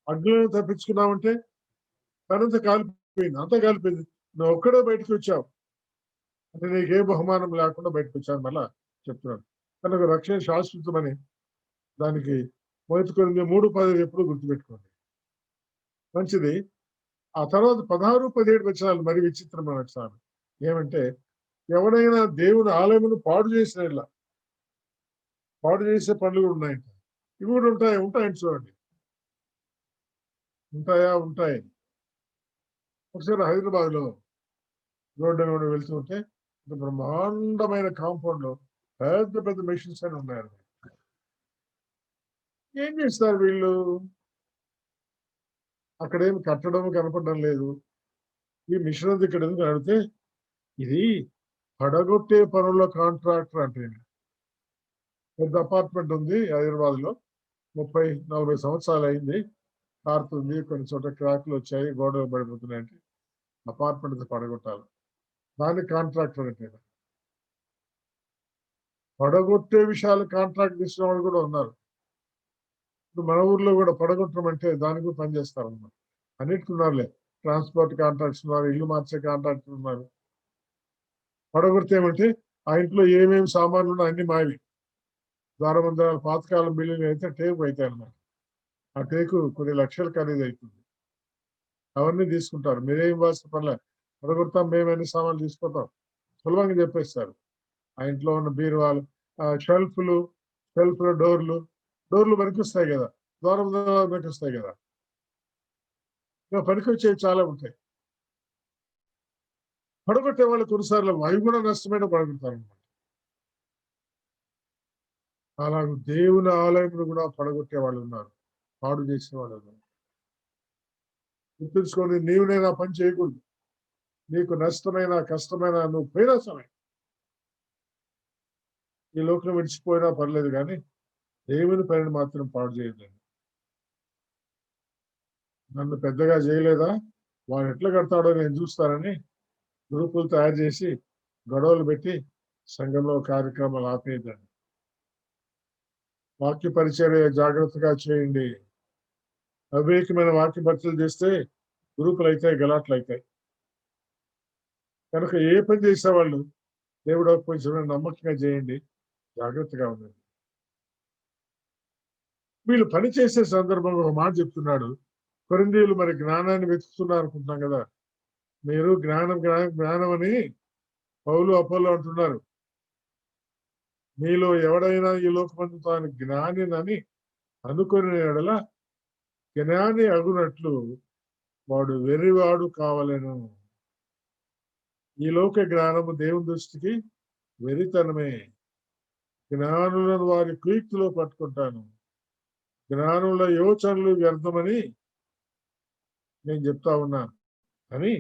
అగ్నిలో తప్పించుకున్నావంటే పనంత కాలిపోయింది, అంతా కాలిపోయింది, నువ్వు ఒక్కడే బయటకు వచ్చావు అంటే నీకే బహుమానం లేకుండా బయటకు వచ్చాను. మళ్ళా చెప్తున్నాను కనుక రక్షణ శాశ్వతమని దానికి మొదటి కొరింథీ 3:10 ఎప్పుడు గుర్తుపెట్టుకోండి. మంచిది. ఆ తర్వాత 16, 17 వచనాలు మరి విచిత్రమైన వచనాలు ఏమంటే, ఎవడైనా దేవుని ఆలయమును పాడు చేసిన పాడు చేసే పనులు కూడా ఉన్నాయంట. ఇవి కూడా ఉంటాయండి చూడండి. ఉంటాయి. ఒకసారి హైదరాబాద్ లో రోడ్డు మీద వెళ్తుంటే బ్రహ్మాండమైన కాంపౌండ్ లో పెద్ద పెద్ద మెషిన్స్ అని ఉన్నాయి. ఏం చేస్తారు వీళ్ళు? అక్కడేం కట్టడం కనపడడం లేదు. ఈ మిషన్ అంతా ఇక్కడ ఎందుకు అడిగితే, ఇది పడగొట్టే పనుల కాంట్రాక్టర్ అంటే. పెద్ద అపార్ట్మెంట్ ఉంది హైదరాబాద్ లో, 30-40 సంవత్సరాలు అయింది, కారుతుంది, కొన్ని చోట్ల క్రాక్లు వచ్చాయి, గోడలు పడిపోతున్నాయంటే అపార్ట్మెంట్ పడగొట్టాలి, దాన్ని కాంట్రాక్టర్ అంటే. పడగొట్టే విషయాలు కాంట్రాక్ట్ తీసుకున్న వాళ్ళు కూడా ఉన్నారు. ఇప్పుడు మన ఊర్లో కూడా పడగొట్టడం అంటే దానికి కూడా పనిచేస్తారు అన్నమాట. అన్నిటికీ ఉన్నారులే, ట్రాన్స్పోర్ట్ కాంట్రాక్ట్స్ ఉన్నారు, ఇల్లు మార్చే కాంట్రాక్టర్ ఉన్నారు. పడగొడితే ఏమంటే ఆ ఇంట్లో ఏమేమి సామాన్లు ఉన్నా అన్ని మావి. ద్వారబంధాలు పాతకాలం బిల్డింగ్ అయితే టేకు అవుతాయి అన్నమాట. ఆ టేకు కొన్ని లక్షలు ఖరీదు అవుతుంది. అవన్నీ తీసుకుంటారు. మీరేం ఇవ్వాల్సిన పనిలే, పడగొడతాం, మేము అన్ని సామాన్లు తీసుకుంటాం, సులభంగా చెప్పేస్తారు. ఆ ఇంట్లో ఉన్న బీరువాలు, షెల్ఫ్లో డోర్లు పనికి వస్తాయి కదా, ద్వారబంధాలు పనికి వస్తాయి కదా. ఇంకా పనికొచ్చేవి చాలా ఉంటాయి. పడగొట్టే వాళ్ళు కొన్నిసార్లు అవి కూడా నష్టమైన పడగొడతారు అనమాట. అలాగే దేవుని ఆలయంలో కూడా పడగొట్టే వాళ్ళు ఉన్నారు, పాడు చేసిన వాళ్ళు ఉన్నారు. గుర్తుంచుకొని నీవు నేను ఆ పని చేయకూడదు. నీకు నష్టమైన కష్టమైన నువ్వు పోయినా సరే ఈ లోకం విడిచిపోయినా పర్లేదు కానీ దేవుని పనిని మాత్రం పాడు చేయొద్దండి. నన్ను పెద్దగా చేయలేదా, వాడు ఎట్లా కడతాడో నేను చూస్తానని గ్రూపులు తయారు చేసి గొడవలు పెట్టి సంఘంలో కార్యక్రమాలు ఆపేయద్దండి. వాక్య పరిచర్య జాగ్రత్తగా చేయండి. అవివేకమైన వాక్య పరిచయం చేస్తే గ్రూపులు అవుతాయి, గలాట్లు అవుతాయి. కనుక ఏ పని చేసేవాళ్ళు దేవుడు కొంచెం నమ్మకంగా చేయండి, జాగ్రత్తగా ఉండండి. వీళ్ళు పని చేసే సందర్భంలో ఒక మాట చెప్తున్నాడు. కొరింథీయులు మరి జ్ఞానాన్ని వెతుకుతున్నారు అనుకుంటున్నాం కదా. మీరు జ్ఞానం జ్ఞానం జ్ఞానం అని పౌలు అపోలో అంటున్నారు. మీలో ఎవడైనా ఈ లోకమందు తాను జ్ఞానినని అనుకునే ఎడల జ్ఞాని అగునట్లు వాడు వెర్రివాడు కావలెను. ఈ లోక జ్ఞానము దేవుని దృష్టికి వెరితనమే. జ్ఞానులను వారి కుయుక్తిలో పట్టుకుంటాను, జ్ఞానుల యోచనలు వ్యర్థమని నేను చెప్తా ఉన్నాను అని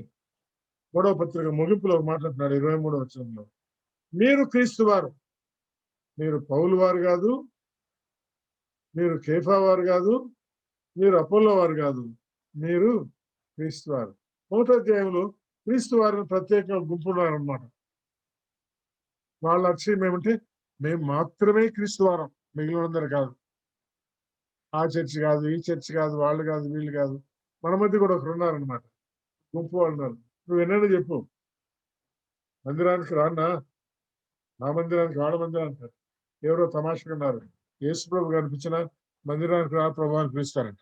3వ పత్రిక ముగింపులో మాట్లాడుతున్నాడు 23వ వచనంలో. మీరు క్రీస్తు వారు, మీరు పౌలు వారు కాదు, మీరు కేఫా వారు కాదు, మీరు అపోలో వారు కాదు, మీరు క్రీస్తు వారు. 1వ అధ్యాయంలో క్రీస్తు వారిని ప్రత్యేకంగా గుంపున్నారనమాట. వాళ్ళ లక్ష్యం ఏమంటే మేము మాత్రమే క్రీస్తు వారం, మిగిలినందరూ కాదు. ఆ చర్చి కాదు, ఈ చర్చి కాదు, వాళ్ళు కాదు, వీళ్ళు కాదు. మన మధ్య కూడా ఒకరు ఉన్నారనమాట, గుంపు వాళ్ళు ఉన్నారు. నువ్వు ఎన్నైనా చెప్పు, మందిరానికి రానా, నా మందిరానికి వాళ్ళ మందిరానికి. ఎవరో తమాషగా ఉన్నారు, యేసు ప్రభు కనిపించిన మందిరానికి రా ప్రభు అని పిలుస్తారంట.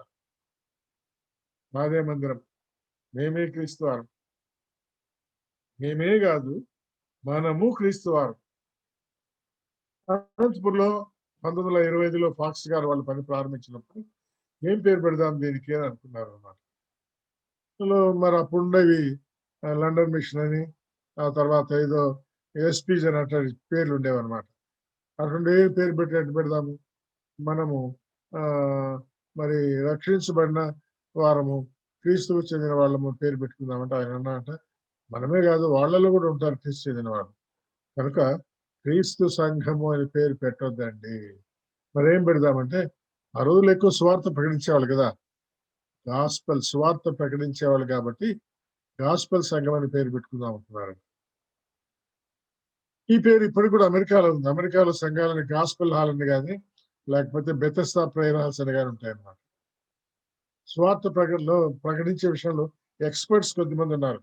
మాదే మందిరం, మేమే క్రీస్తు వారం. మేమే కాదు, మనము క్రీస్తు వారం. అనంతపురంలో 1925లో ఫాక్స్ గారు వాళ్ళు పని ప్రారంభించినప్పుడు ఏం పేరు పెడదాం దీనికి అని అనుకున్నారు అన్నమాట. మరి అప్పుడు ఉండేవి లండన్ మిషన్ అని, ఆ తర్వాత ఏదో ఎస్పీజ్ అని అట్లాంటి పేర్లు ఉండేవి అనమాట. అటువంటి ఏ పేరు పెట్టినట్టు పెడదాము, మనము మరి రక్షించబడిన వారము, క్రీస్తుకు చెందిన వాళ్ళము పేరు పెట్టుకుందామంటే ఆయన అన్నమాట, మనమే కాదు వాళ్ళలో కూడా ఉంటారు క్రీస్తు చెందిన వాళ్ళు, కనుక క్రీస్తు సంఘము అని పేరు పెట్టొద్దండి. మరేం పెడదామంటే ఆ రోజులు ఎక్కువ స్వార్థ ప్రకటించేవాళ్ళు కదా, గాస్పల్ స్వార్థ ప్రకటించేవాళ్ళు కాబట్టి గాస్పల్ సంఘం అని పేరు పెట్టుకుందాం అంటున్నారు. ఈ పేరు ఇప్పటికి కూడా అమెరికాలో ఉంది. అమెరికాలో సంఘాలని గాస్పల్ హాల్ అని కానీ లేకపోతే బెతెస్దా ప్రేయర్ హాల్స్ అని కానీ ఉంటాయి అన్నమాట. స్వార్థ ప్రకటించే విషయంలో ఎక్స్పర్ట్స్ కొద్దిమంది ఉన్నారు.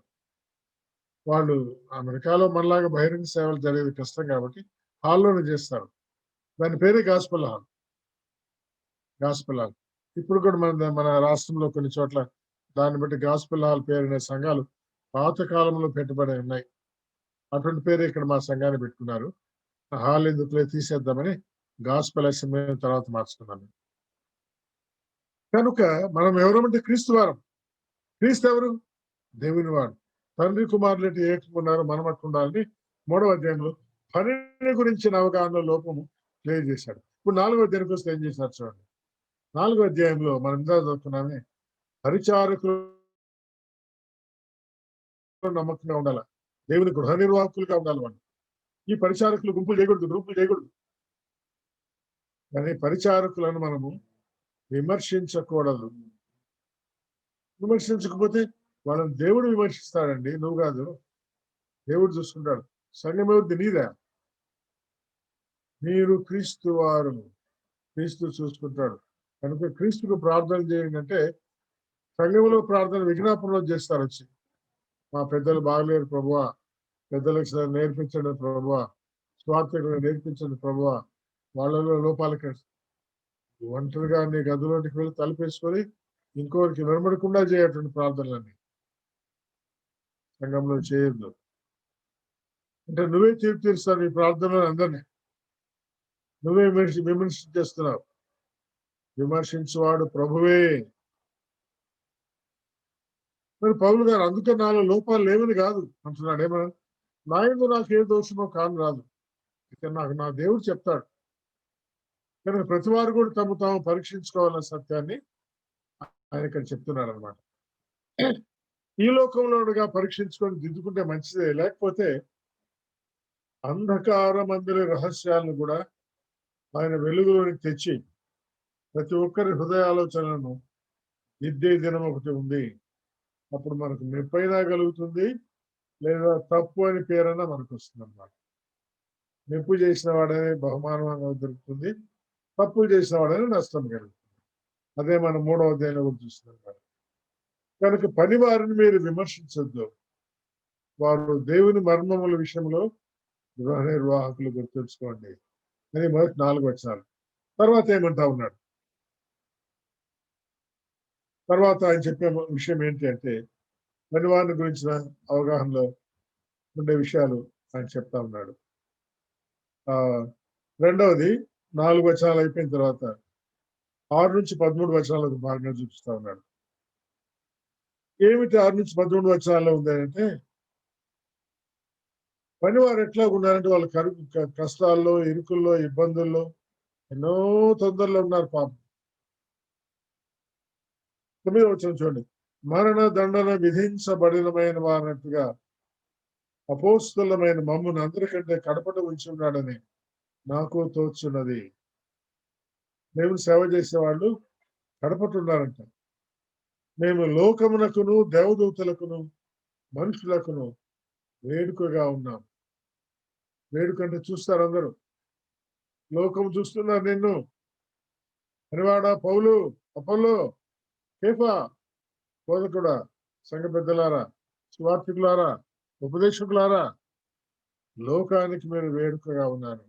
వాళ్ళు అమెరికాలో మనలాగా బహిరంగ సేవలు జరిగేది కష్టం కాబట్టి హాల్లోనే చేస్తారు. దాని పేరే గాస్పల్ హాల్. గాస్పల్ హాల్ ఇప్పుడు కూడా మన రాష్ట్రంలో కొన్ని చోట్ల దాన్ని బట్టి గాస్పల్ హాల్ పేరునే సంఘాలు పాత కాలంలో పెట్టుబడి ఉన్నాయి. అటువంటి పేరు ఇక్కడ మా సంఘాన్ని పెట్టుకున్నారు. హాల్ ఎందుకులే తీసేద్దామని గాస్పల్ అసెంబ్లీ తర్వాత మార్చుకున్నాను. కనుక మనం ఎవరమంటే క్రీస్తు వారం. క్రీస్తు ఎవరు? దేవుని వారు. తండ్రి కుమారులు ఏకున్నారు, మనం అట్టుండాలని 3వ అధ్యాయంలో పనిని గురించిన అవగాహన లోపము క్లియర్ చేశాడు. ఇప్పుడు 4వ అధ్యాయం వస్తే ఏం చేశారు చూడండి. 4వ అధ్యాయంలో మనం ఇందా చదువుతున్నామే, పరిచారకులు నమ్మకంగా ఉండాలి, దేవుని గృహ నిర్వాహకులుగా ఉండాలి వాళ్ళు. ఈ పరిచారకులు గుంపులు చేయకూడదు, గ్రూపులు చేయకూడదు. కానీ పరిచారకులను మనము విమర్శించకూడదు. విమర్శించకపోతే వాళ్ళని దేవుడు విమర్శిస్తాడండి, నువ్వు కాదు. దేవుడు చూసుకుంటాడు. సంఘం ఎవరిది? నీదా. మీరు క్రీస్తు వారు, క్రీస్తు చూసుకుంటాడు. కనుక క్రీస్తుకు ప్రార్థన చేయండి అంటే సంఘంలో ప్రార్థన విజ్ఞాపనలో చేస్తారు వచ్చి, మా పెద్దలు బాగలేరు ప్రభువా, పెద్దలకు నేర్పించండి ప్రభువా, స్వార్థకులు నేర్పించండి ప్రభువా, వాళ్ళలో లోపాలకి. ఒంటరిగా నీ గదిలోనికి వెళ్ళి తలుపేసుకొని ఇంకోరికి వినబడకుండా చేయటువంటి ప్రార్థనలన్నీ సంఘంలో చేయొద్దు. అంటే నువ్వే తీర్స్తావు నీ ప్రార్థనలు అందరినీ, నువ్వే విమర్శించేస్తున్నావు. విమర్శించువాడు ప్రభువే. మరి పౌలు గారు అందుకే నాలో లోపాలు లేవని కాదు అంటున్నాడు. ఏమన్నా నా యందు నాకు ఏ దోషమో కాను రాదు. ఇక నాకు నా దేవుడు చెప్తాడు. కనుక ప్రతి వారు కూడా తాము పరీక్షించుకోవాలన్న సత్యాన్ని ఆయన ఇక్కడ చెప్తున్నాడు అనమాట. ఈ లోకంలోనుగా పరీక్షించుకొని దిద్దుకుంటే మంచిదే. లేకపోతే అంధకార మందిర రహస్యాలను కూడా ఆయన వెలుగులోనికి తెచ్చి ప్రతి ఒక్కరి హృదయ ఆలోచనలను దిద్దే దినం ఒకటి ఉంది. అప్పుడు మనకు మెప్పైనా కలుగుతుంది, లేదా తప్పు అని పేరైనా మనకు వస్తుంది అన్నమాట. మెప్పు చేసిన వాడనే బహుమానం దొరుకుతుంది, తప్పులు చేసిన వాడనే నష్టం కలుగుతుంది. అదే మనం 3వ అధ్యాయంలో కూడా చూస్తున్నాం. కనుక పని వారిని మీరు విమర్శించొద్దు. వారు దేవుని మర్మముల విషయంలో గృహ నిర్వాహకులు గుర్తుంచుకోండి అని మొదటి 4 వచనాలు. తర్వాత ఏమంటా ఉన్నాడు? తర్వాత ఆయన చెప్పే విషయం ఏంటి అంటే, పనివారిని గురించిన అవగాహనలో ఉండే విషయాలు ఆయన చెప్తా ఉన్నాడు. రెండవది 4 వచనాలు అయిపోయిన తర్వాత 6 నుంచి 13 వచనాలకు బాగా చూపిస్తా ఉన్నాడు. ఏమిటి 6 నుంచి 13 వచనాల్లో ఉంది అంటే, పనివారు ఎట్లా ఉన్నారంటే వాళ్ళ కష్టాల్లో, ఇరుకుల్లో, ఇబ్బందుల్లో ఎన్నో తొందరలో ఉన్నారు పాపం. 9వ వచనం చూడండి. మరణ దండన విధించబడినమైన వారన్నట్టుగా అపోస్తులమైన మమ్మును అందరికంటే కడపట ఉంచి ఉన్నాడని నాకు తోచున్నది. దేవుని సేవ చేసేవాళ్ళు కడపట్టున్నారంట. మేము లోకమునకును దేవదూతలకును మనుషులకును వేడుకగా ఉన్నాం. వేడుకంటే చూస్తారు అందరూ. లోకం చూస్తున్నారు నిన్ను. పనివాడా, పౌలు, అపోల్లో, కేఫా, బోధకుడా, సంఘ పెద్దలారా, సువార్థికులారా, ఉపదేశకులారా, లోకానికి మీరు వేడుకగా ఉన్నారు.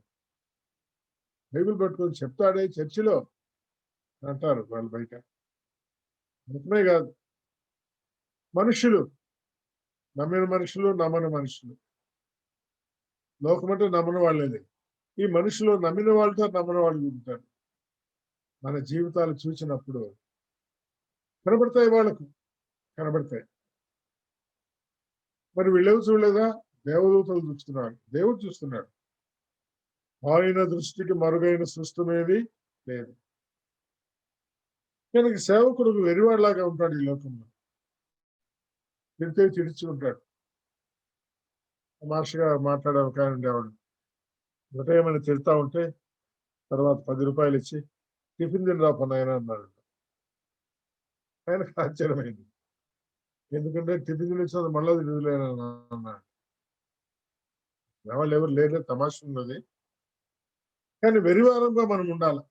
బైబిల్ పట్టుకొని చెప్తాడే చర్చిలో అంటారు వాళ్ళు బయట. ముఖమే కాదు, మనుషులు, నమ్మిన మనుషులు, నమ్మని మనుషులు. లోకమంటే నమ్మని వాళ్ళేది. ఈ మనుషులు నమ్మిన వాళ్ళతో నమ్మని వాళ్ళు ఉంటారు. మన జీవితాలు చూసినప్పుడు కనబడతాయి, వాళ్ళకు కనబడతాయి. మరి వీళ్ళెవరు చూడలేదా? దేవదూతలు చూస్తున్నారు, దేవుడు చూస్తున్నాడు. ఆయన దృష్టికి మరుగైన సృష్టమేది లేదు. కనుక సేవకుడు వెరివాడిలాగా ఉంటాడు ఈ లోకంలో. తిడితే తిడిచి ఉంటాడు. తమాషగా మాట్లాడే ఒక ఆయన ఉండేవాడు. ఉదయమని తిడతా ఉంటే తర్వాత 10 రూపాయలు ఇచ్చి టిఫిన్ తిని రాపన్న ఆయన అన్నాడు. ఆయనకు ఆశ్చర్యమైంది. ఎందుకంటే టిఫిన్ తిని వచ్చిన మళ్ళీ తిరుగులేను అన్నాడు. వాళ్ళు ఎవరు లేరు, తమాష ఉన్నది. కానీ వెరివారంగా మనం ఉండాలి.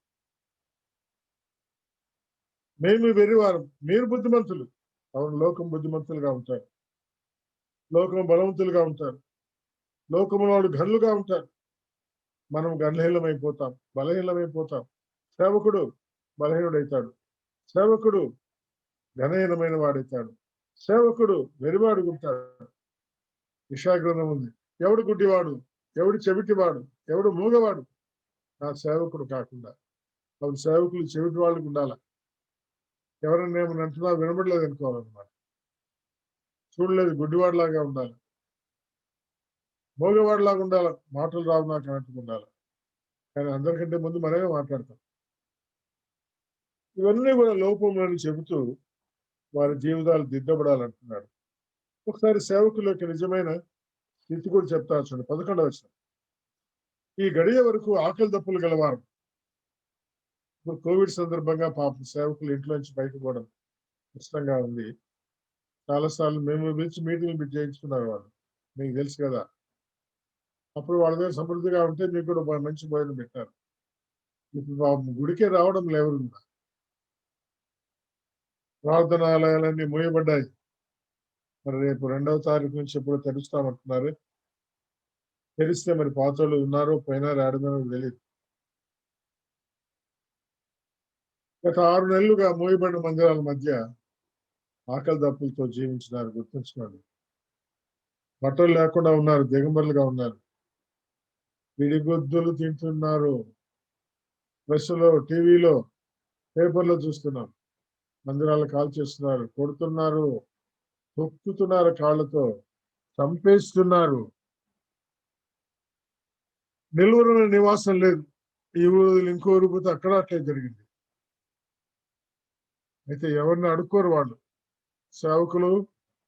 మేము వెరివారం, మీరు బుద్ధిమంతులు. అవును, లోకం బుద్ధిమంతులుగా ఉంటారు, లోకం బలవంతులుగా ఉంటారు, లోకము వాడు గనులుగా ఉంటారు. మనం గర్లహీనమైపోతాం, బలహీనమైపోతాం. సేవకుడు బలహీనుడైతాడు, సేవకుడు ఘనహీనమైన వాడైతాడు, సేవకుడు వెరివాడుకుంటాడు. యెషయా ఉంది, ఎవడు గుడ్డివాడు, ఎవడు చెవిటివాడు, ఎవడు మూగవాడు నా సేవకుడు కాకుండా. అవును, సేవకులు చెవిటి వాళ్ళకు ఉండాలి. ఎవరైనా ఏమని అంటున్నా వినబడలేదు అనుకోవాలన్నమాట. చూడలేదు, గుడ్డివాడిలాగా ఉండాలి, మోగవాడిలాగా ఉండాలి, మాటలు రావు నాకు అన్నట్టుగా ఉండాలి. కానీ అందరికంటే ముందు మనమే మాట్లాడతాం. ఇవన్నీ కూడా లోపంలోని చెబుతూ వారి జీవితాలు దిద్దబడాలంటున్నాడు. ఒకసారి సేవకులకి నిజమైన స్థితి కూడా చెప్తా చూడండి. 11వ వచనం. ఈ గడియ వరకు ఆకలి దప్పులు గలవారు. ఇప్పుడు కోవిడ్ సందర్భంగా పాపం సేవకులు ఇంట్లో నుంచి బయటకు పోవడం కష్టంగా ఉంది. చాలాసార్లు మేము పిలిచి మీటింగ్లు చేయించుకున్నారు వాళ్ళు, మీకు తెలుసు కదా. అప్పుడు వాళ్ళ దగ్గర సమృద్ధిగా ఉంటే మీకు కూడా మంచి భోజనం పెట్టారు. ఇప్పుడు గుడికే రావడం లేవు. ప్రార్థనాలయాలన్నీ మూయబడ్డాయి. మరి రేపు 2వ తారీఖు నుంచి ఎప్పుడు తెరుస్తామంటున్నారు. తెరిస్తే మరి పాతోళ్ళు ఉన్నారో పోయినారో ఆడున్నారో తెలియదు. గత 6 నెలలుగా మూయబడిన మందిరాల మధ్య ఆకలి దప్పులతో జీవించినారు, గుర్తుంచుకోండి. బట్టలు లేకుండా ఉన్నారు, దిగంబరులుగా ఉన్నారు, పిడిగొద్దులు తింటున్నారు. ప్రెస్లో, టీవీలో, పేపర్లో చూస్తున్నాం. మందిరాలు కాల్ చేస్తున్నారు, కొడుతున్నారు, తొక్కుతున్నారు కాళ్ళతో, చంపేస్తున్నారు. నిలువరన నివాసం లేదు. ఈ ఊరు ఇంకో ఊరు పోతే అక్కడ అట్లే జరిగింది. అయితే ఎవరిని అడుక్కోరు వాళ్ళు. సేవకులు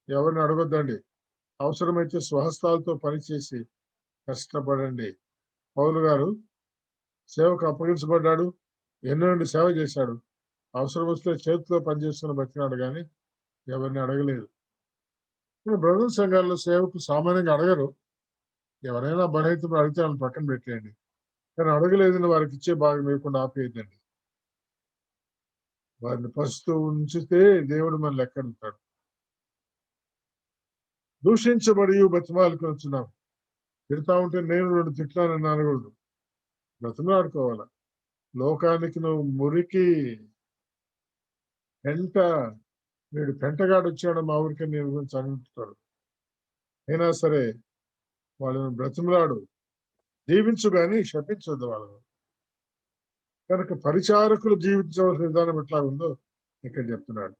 ఎవరిని అడగొద్దండి. అవసరమైతే స్వహస్తాలతో పనిచేసి కష్టపడండి. పౌలు గారు సేవకు అప్పగించబడ్డాడు. ఎన్నో సేవ చేశాడు. అవసరం వస్తే చేతితో పనిచేస్తున్న బతికినాడు కానీ ఎవరిని అడగలేదు. బ్రదర్ సంఘాల్లో సేవకు సామాన్యంగా అడగరు. ఎవరైనా బలహీనతలు అడిగితే వాళ్ళని పక్కన పెట్టేయండి. కానీ అడగలేదని వారికి ఇచ్చే భాగం లేకుండా ఆపేయద్దండి. వారిని పస్తూ ఉంచితే దేవుడు మన లెక్కడుతాడు. దూషించబడి బతిమాలుకొచ్చున్నాం. తిడతా ఉంటే నేను 2 తిట్లానని అనకూడదు. బ్రతిమాడుకోవాలా. లోకానికి నువ్వు మురికి పెంట, వీడు పెంటగాడు వచ్చాడు మా ఊరికి నేను గురించి అనుకుంటాడు. అయినా సరే వాళ్ళని బ్రతిమలాడు, దీవించు కానీ శపించొద్దు వాళ్ళను. కనుక పరిచారకులు జీవించవలసిన విధానం ఎట్లా ఉందో ఇక్కడ చెప్తున్నాడు.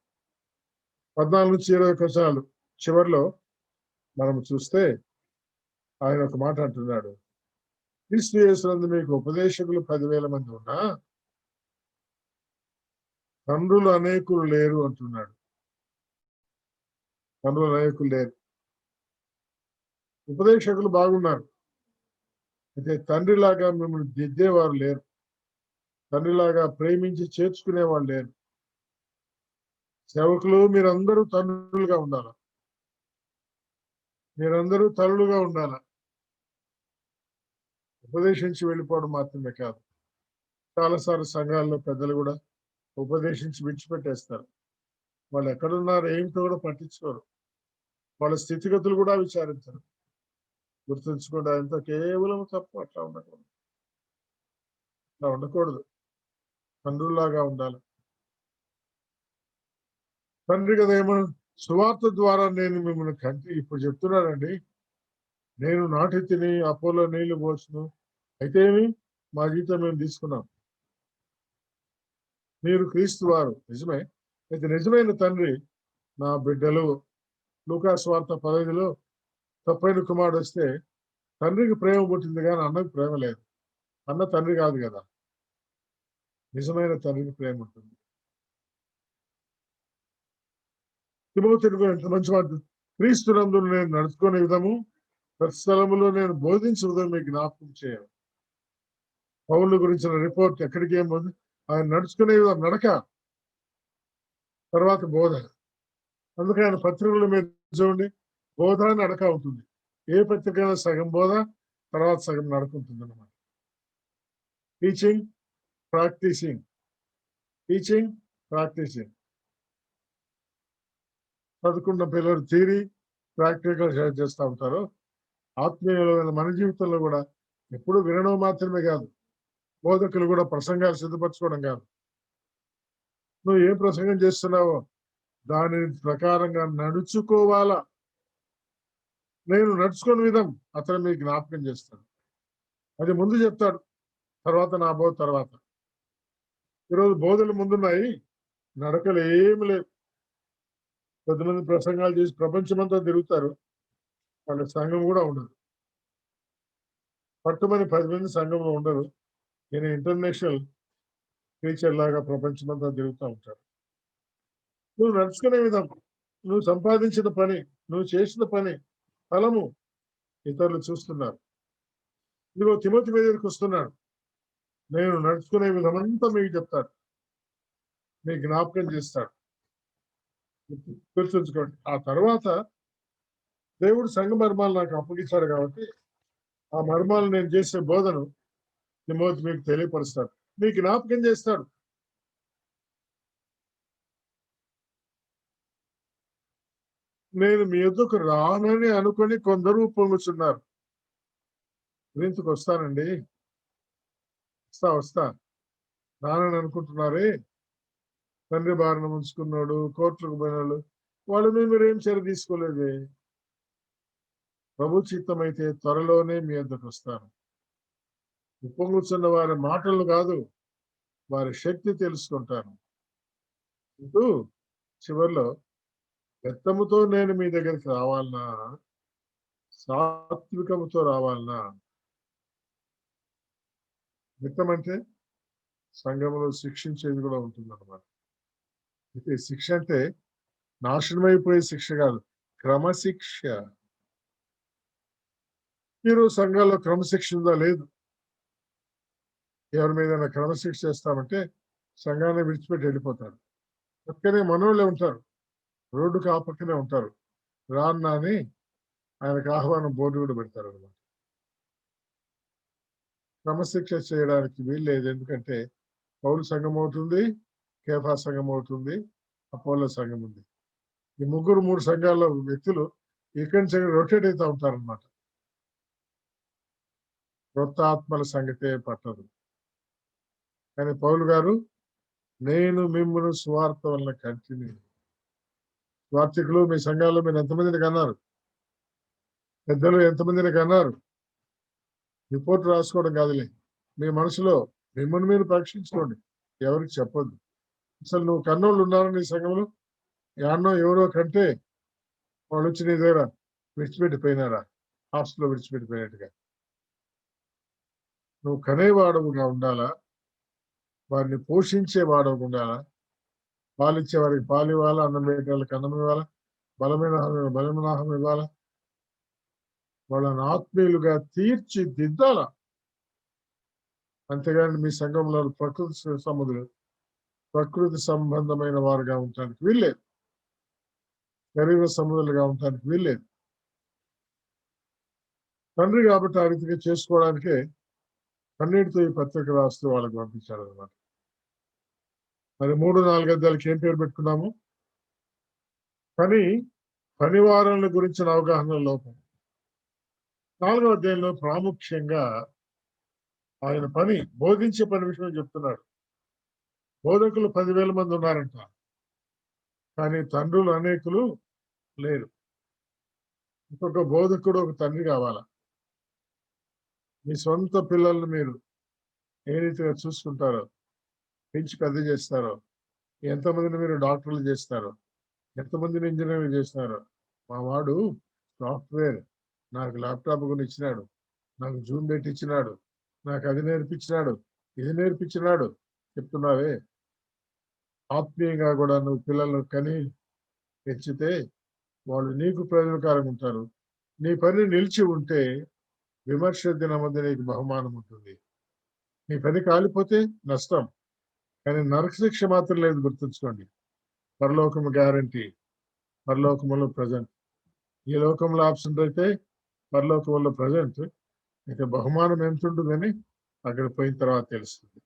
14-20 వచనాలు చివరిలో మనం చూస్తే ఆయన ఒక మాట అంటున్నాడు. క్రీస్తు యేసునందు మీకు ఉపదేశకులు 10,000 మంది ఉన్నా తండ్రులు అనేకులు లేరు అంటున్నాడు. తండ్రులు అనేకులు లేరు. ఉపదేశకులు బాగున్నారు. అయితే తండ్రిలాగా మిమ్మల్ని దిద్దేవారు లేరు. తండ్రిలాగా ప్రేమించి చేర్చుకునే వాళ్ళు లేరు. సేవకులు మీరందరూ తండ్రులుగా ఉండాలి. మీరందరూ తల్లులుగా ఉండాలి. ఉపదేశించి వెళ్ళిపోవడం మాత్రమే కాదు. చాలాసార్లు సంఘాల్లో పెద్దలు కూడా ఉపదేశించి విడిచిపెట్టేస్తారు. వాళ్ళు ఎక్కడున్నారు ఏమిటో కూడా పట్టించుకోరు. వాళ్ళ స్థితిగతులు కూడా విచారించరు. గుర్తుంచుకోండి, అంతా కేవలం తప్పు. అట్లా ఉండకూడదు. అట్లా ఉండకూడదు. తండ్రుల్లాగా ఉండాలి. తండ్రి కదా ఏమో సువార్త ద్వారా నేను మిమ్మల్ని కంటి ఇప్పుడు చెప్తున్నానండి. నేను నాటి తిని అపోలో నీళ్లు పోసును అయితే ఏమి మా జీతం మేము తీసుకున్నాం. మీరు క్రీస్తు వారు నిజమే. అయితే నిజమైన తండ్రి నా బిడ్డలు. లూకా సువార్త 15లో తప్పైన కుమారుడు వస్తే తండ్రికి ప్రేమ పుట్టింది కానీ అన్నకి ప్రేమ లేదు. అన్న తండ్రి కాదు కదా. నిజమైన తండ్రికి ప్రేమ ఉంటుంది. తిమోతికి ఎంత మంచి మాట. క్రీస్తునందు నేను నడుచుకునే విధము ప్రతి స్థలములో నేను బోధించే విధం మీకు జ్ఞాపకం చేయాలి. పౌలు గురించిన రిపోర్ట్ ఎక్కడికి ఏం పోదు. ఆయన నడుచుకునే విధం నడక, తర్వాత బోధ. అందుకే ఆయన పత్రికల మీద చూడండి, బోధ నడక ఉంటుంది. ఏ పత్రికైనా సగం బోధ, తర్వాత సగం నడక ఉంటుంది అన్నమాట. Teaching, practising, teaching, practising. చదువుకున్న పిల్లలు థియరీ, ప్రాక్టికల్ షేర్ చేస్తూ ఉంటారు. ఆత్మీయులమైన మన జీవితంలో కూడా ఎప్పుడు వినడం మాత్రమే కాదు, బోధకులు కూడా ప్రసంగాలు సిద్ధపరచుకోవడం కాదు. నువ్వు ఏం ప్రసంగం చేస్తున్నావో దాని ప్రకారంగా నడుచుకోవాలా. నేను నడుచుకునే విధం అతను మీకు జ్ఞాపకం చేస్తాడు. అది ముందు చెప్తాడు, తర్వాత నా బోధ తర్వాత. ఈరోజు బోధలు ముందున్నాయి, నడకలు ఏమి లేవు. కొంతమంది ప్రసంగాలు చేసి ప్రపంచమంతా తిరుగుతారు, వాళ్ళ సంఘం కూడా ఉండదు. పట్టుమని 10 మంది సంఘంలో ఉండరు. నేను ఇంటర్నేషనల్ టీచర్ లాగా ప్రపంచమంతా తిరుగుతూ ఉంటారు. నువ్వు నడుచుకునే విధం, నువ్వు సంపాదించిన పని, నువ్వు చేసిన పని ఫలము ఇతరులు చూస్తున్నారు. ఇదిగో తిమోతి మీదకి వస్తున్నాడు. నేను నడుచుకునే విధమంతా మీకు చెప్తాడు, మీకు జ్ఞాపకం చేస్తాడు. గుర్తుంచుకోండి. ఆ తర్వాత దేవుడు సంఘ మర్మాలు నాకు అప్పగించాడు కాబట్టి ఆ మర్మాలు నేను చేసే బోధను తిమోతి మీకు తెలియపరుస్తాడు, మీకు జ్ఞాపకం చేస్తాడు. నేను మీ ఎద్దుకు రానని అనుకుని కొందరు పొంగుచున్నారు. ఇంతకు వస్తానండి, వస్తా రానని అనుకుంటున్నారే. తండ్రి బారిన ఉంచుకున్నాడు, కోర్టులకు పోయినాడు, వాళ్ళ మీద మీరేం చర్య తీసుకోలేదే. ప్రభు చిత్తమైతే త్వరలోనే మీ వద్దకు వస్తాను. ఉప్పొంగుచున్న వారి మాటలు కాదు, వారి శక్తి తెలుసుకుంటాను అంటూ చివరిలో బెత్తముతో నేను మీ దగ్గరికి రావాలనా, సాత్వికముతో రావాలనా? బెత్తం అంటే సంఘంలో శిక్షించేది కూడా ఉంటుందన్నమాట. అయితే శిక్ష అంటే నాశనమైపోయే శిక్ష కాదు, క్రమశిక్ష. మీరు సంఘాల్లో క్రమశిక్షణ ఉందా? లేదు. ఎవరి మీద క్రమశిక్ష చేస్తామంటే సంఘాన్ని విడిచిపెట్టి వెళ్ళిపోతారు. పక్కనే మనోళ్ళే ఉంటారు, రోడ్డుకు ఆ పక్కనే ఉంటారు. రాన్నా అని ఆయనకు ఆహ్వానం బోర్డు కూడా పెడతారు అనమాట. క్రమశిక్ష చేయడానికి వీల్లేదు. ఎందుకంటే పౌలు సంఘం అవుతుంది, కేఫా సంఘం అవుతుంది, అపోలో సంఘం ఉంది. ఈ ముగ్గురు 3 సంఘాల్లో వ్యక్తులు ఇక్కడి నుంచి రొటేట్ అవుతూ ఉంటారనమాట. కొత్త ఆత్మల సంగతే పట్టదు. కానీ పౌలు గారు, నేను మిమ్మల్ని సువార్త వలన కంటిని. వార్తికులు మీ సంఘాల్లో మీరు ఎంతమందిని కన్నారు? పెద్దలు ఎంతమందిని కన్నారు? రిపోర్ట్ రాసుకోవడం కాదులే, మీ మనసులో మిమ్మల్ని మీరు పరీక్షించుకోండి. ఎవరికి చెప్పొద్దు. అసలు నువ్వు కన్నోళ్ళు ఉన్నారని నీ సంఘంలో యాన్నో ఎవరో కంటే వాళ్ళు వచ్చి నీ దగ్గర విడిచిపెట్టిపోయినారా? హాస్టల్లో విడిచిపెట్టిపోయినట్టుగా. నువ్వు కనేవాడవుగా ఉండాలా, వారిని పోషించే వాడవుగా ఉండాలా, పాలిచ్చే వారికి పాలు ఇవ్వాలా, అన్నం పెట్టే వాళ్ళకి అన్నం ఇవ్వాలా, బలమైన ఆహారం ఇవ్వాలా, వాళ్ళని ఆత్మీయులుగా తీర్చిదిద్దాలా. అంతేగాని మీ సంఘంలో ప్రకృతి సంబంధమైన వారుగా ఉండటానికి వీల్లేదు, శరీర సంబంధులుగా ఉండటానికి వీల్లేదు. తండ్రి కాబట్టి ఆ రీతిగా చేసుకోవడానికే కన్నీటితో ఈ పత్రిక రాస్తూ వాళ్ళకి పంపించారు అనమాట. మరి 3-4 అధ్యాయాలకి ఏం పేరు పెట్టుకున్నాము? పనివారణ గురించిన అవగాహన లోపం. 4వ అధ్యాయంలో ప్రాముఖ్యంగా ఆయన బోధించే పని విషయం చెప్తున్నాడు. బోధకులు 10,000 మంది ఉన్నారంట, కానీ తండ్రులు అనేకులు లేరు. ఇంకొక బోధకుడు, ఒక తండ్రి కావాలా. మీ సొంత పిల్లల్ని మీరు ఏ రీతిగా చూసుకుంటారో, పెంచి పెద్ద చేస్తారో, ఎంతమందిని మీరు డాక్టర్లు చేస్తారో, ఎంతమందిని ఇంజనీర్లు చేస్తారో. మా వాడు సాఫ్ట్వేర్, నాకు ల్యాప్టాప్ కొని ఇచ్చినాడు, నాకు జూమ్ పెట్టి ఇచ్చినాడు, నాకు అది నేర్పించినాడు, ఇది నేర్పించినాడు చెప్తున్నావే. ఆత్మీయంగా కూడా నువ్వు పిల్లలను కని పెంచితే వాళ్ళు నీకు ప్రయోజనకరంగా ఉంటారు. నీ పని నిలిచి ఉంటే విమర్శ దినమందు నీకు బహుమానం ఉంటుంది. నీ పని కాలిపోతే నష్టం, కానీ నరక శిక్ష మాత్రం లేదు, గుర్తుంచుకోండి. పరలోకము గ్యారంటీ, పరలోకములో ప్రజెంట్. ఈ లోకంలో ఆబ్సెంట్ అయితే పరలోకంలో ప్రజెంట్. ఇక బహుమానం ఎంత ఉంటుందని అక్కడ పోయిన తర్వాత తెలుస్తుంది.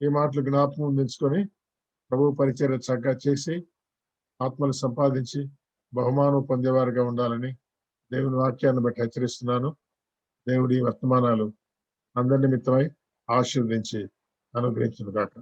ఈ మాటలు జ్ఞాపకం ఉంచుకొని ప్రభు పరిచర్య చక్కగా చేసి ఆత్మలు సంపాదించి బహుమానం పొందేవారుగా ఉండాలని దేవుని వాక్యాన్ని బట్టి హెచ్చరిస్తున్నాను. దేవుడి వర్తమానాలు అందరి నిమిత్తమై ఆశీర్వదించి అనుగ్రహించును గాక.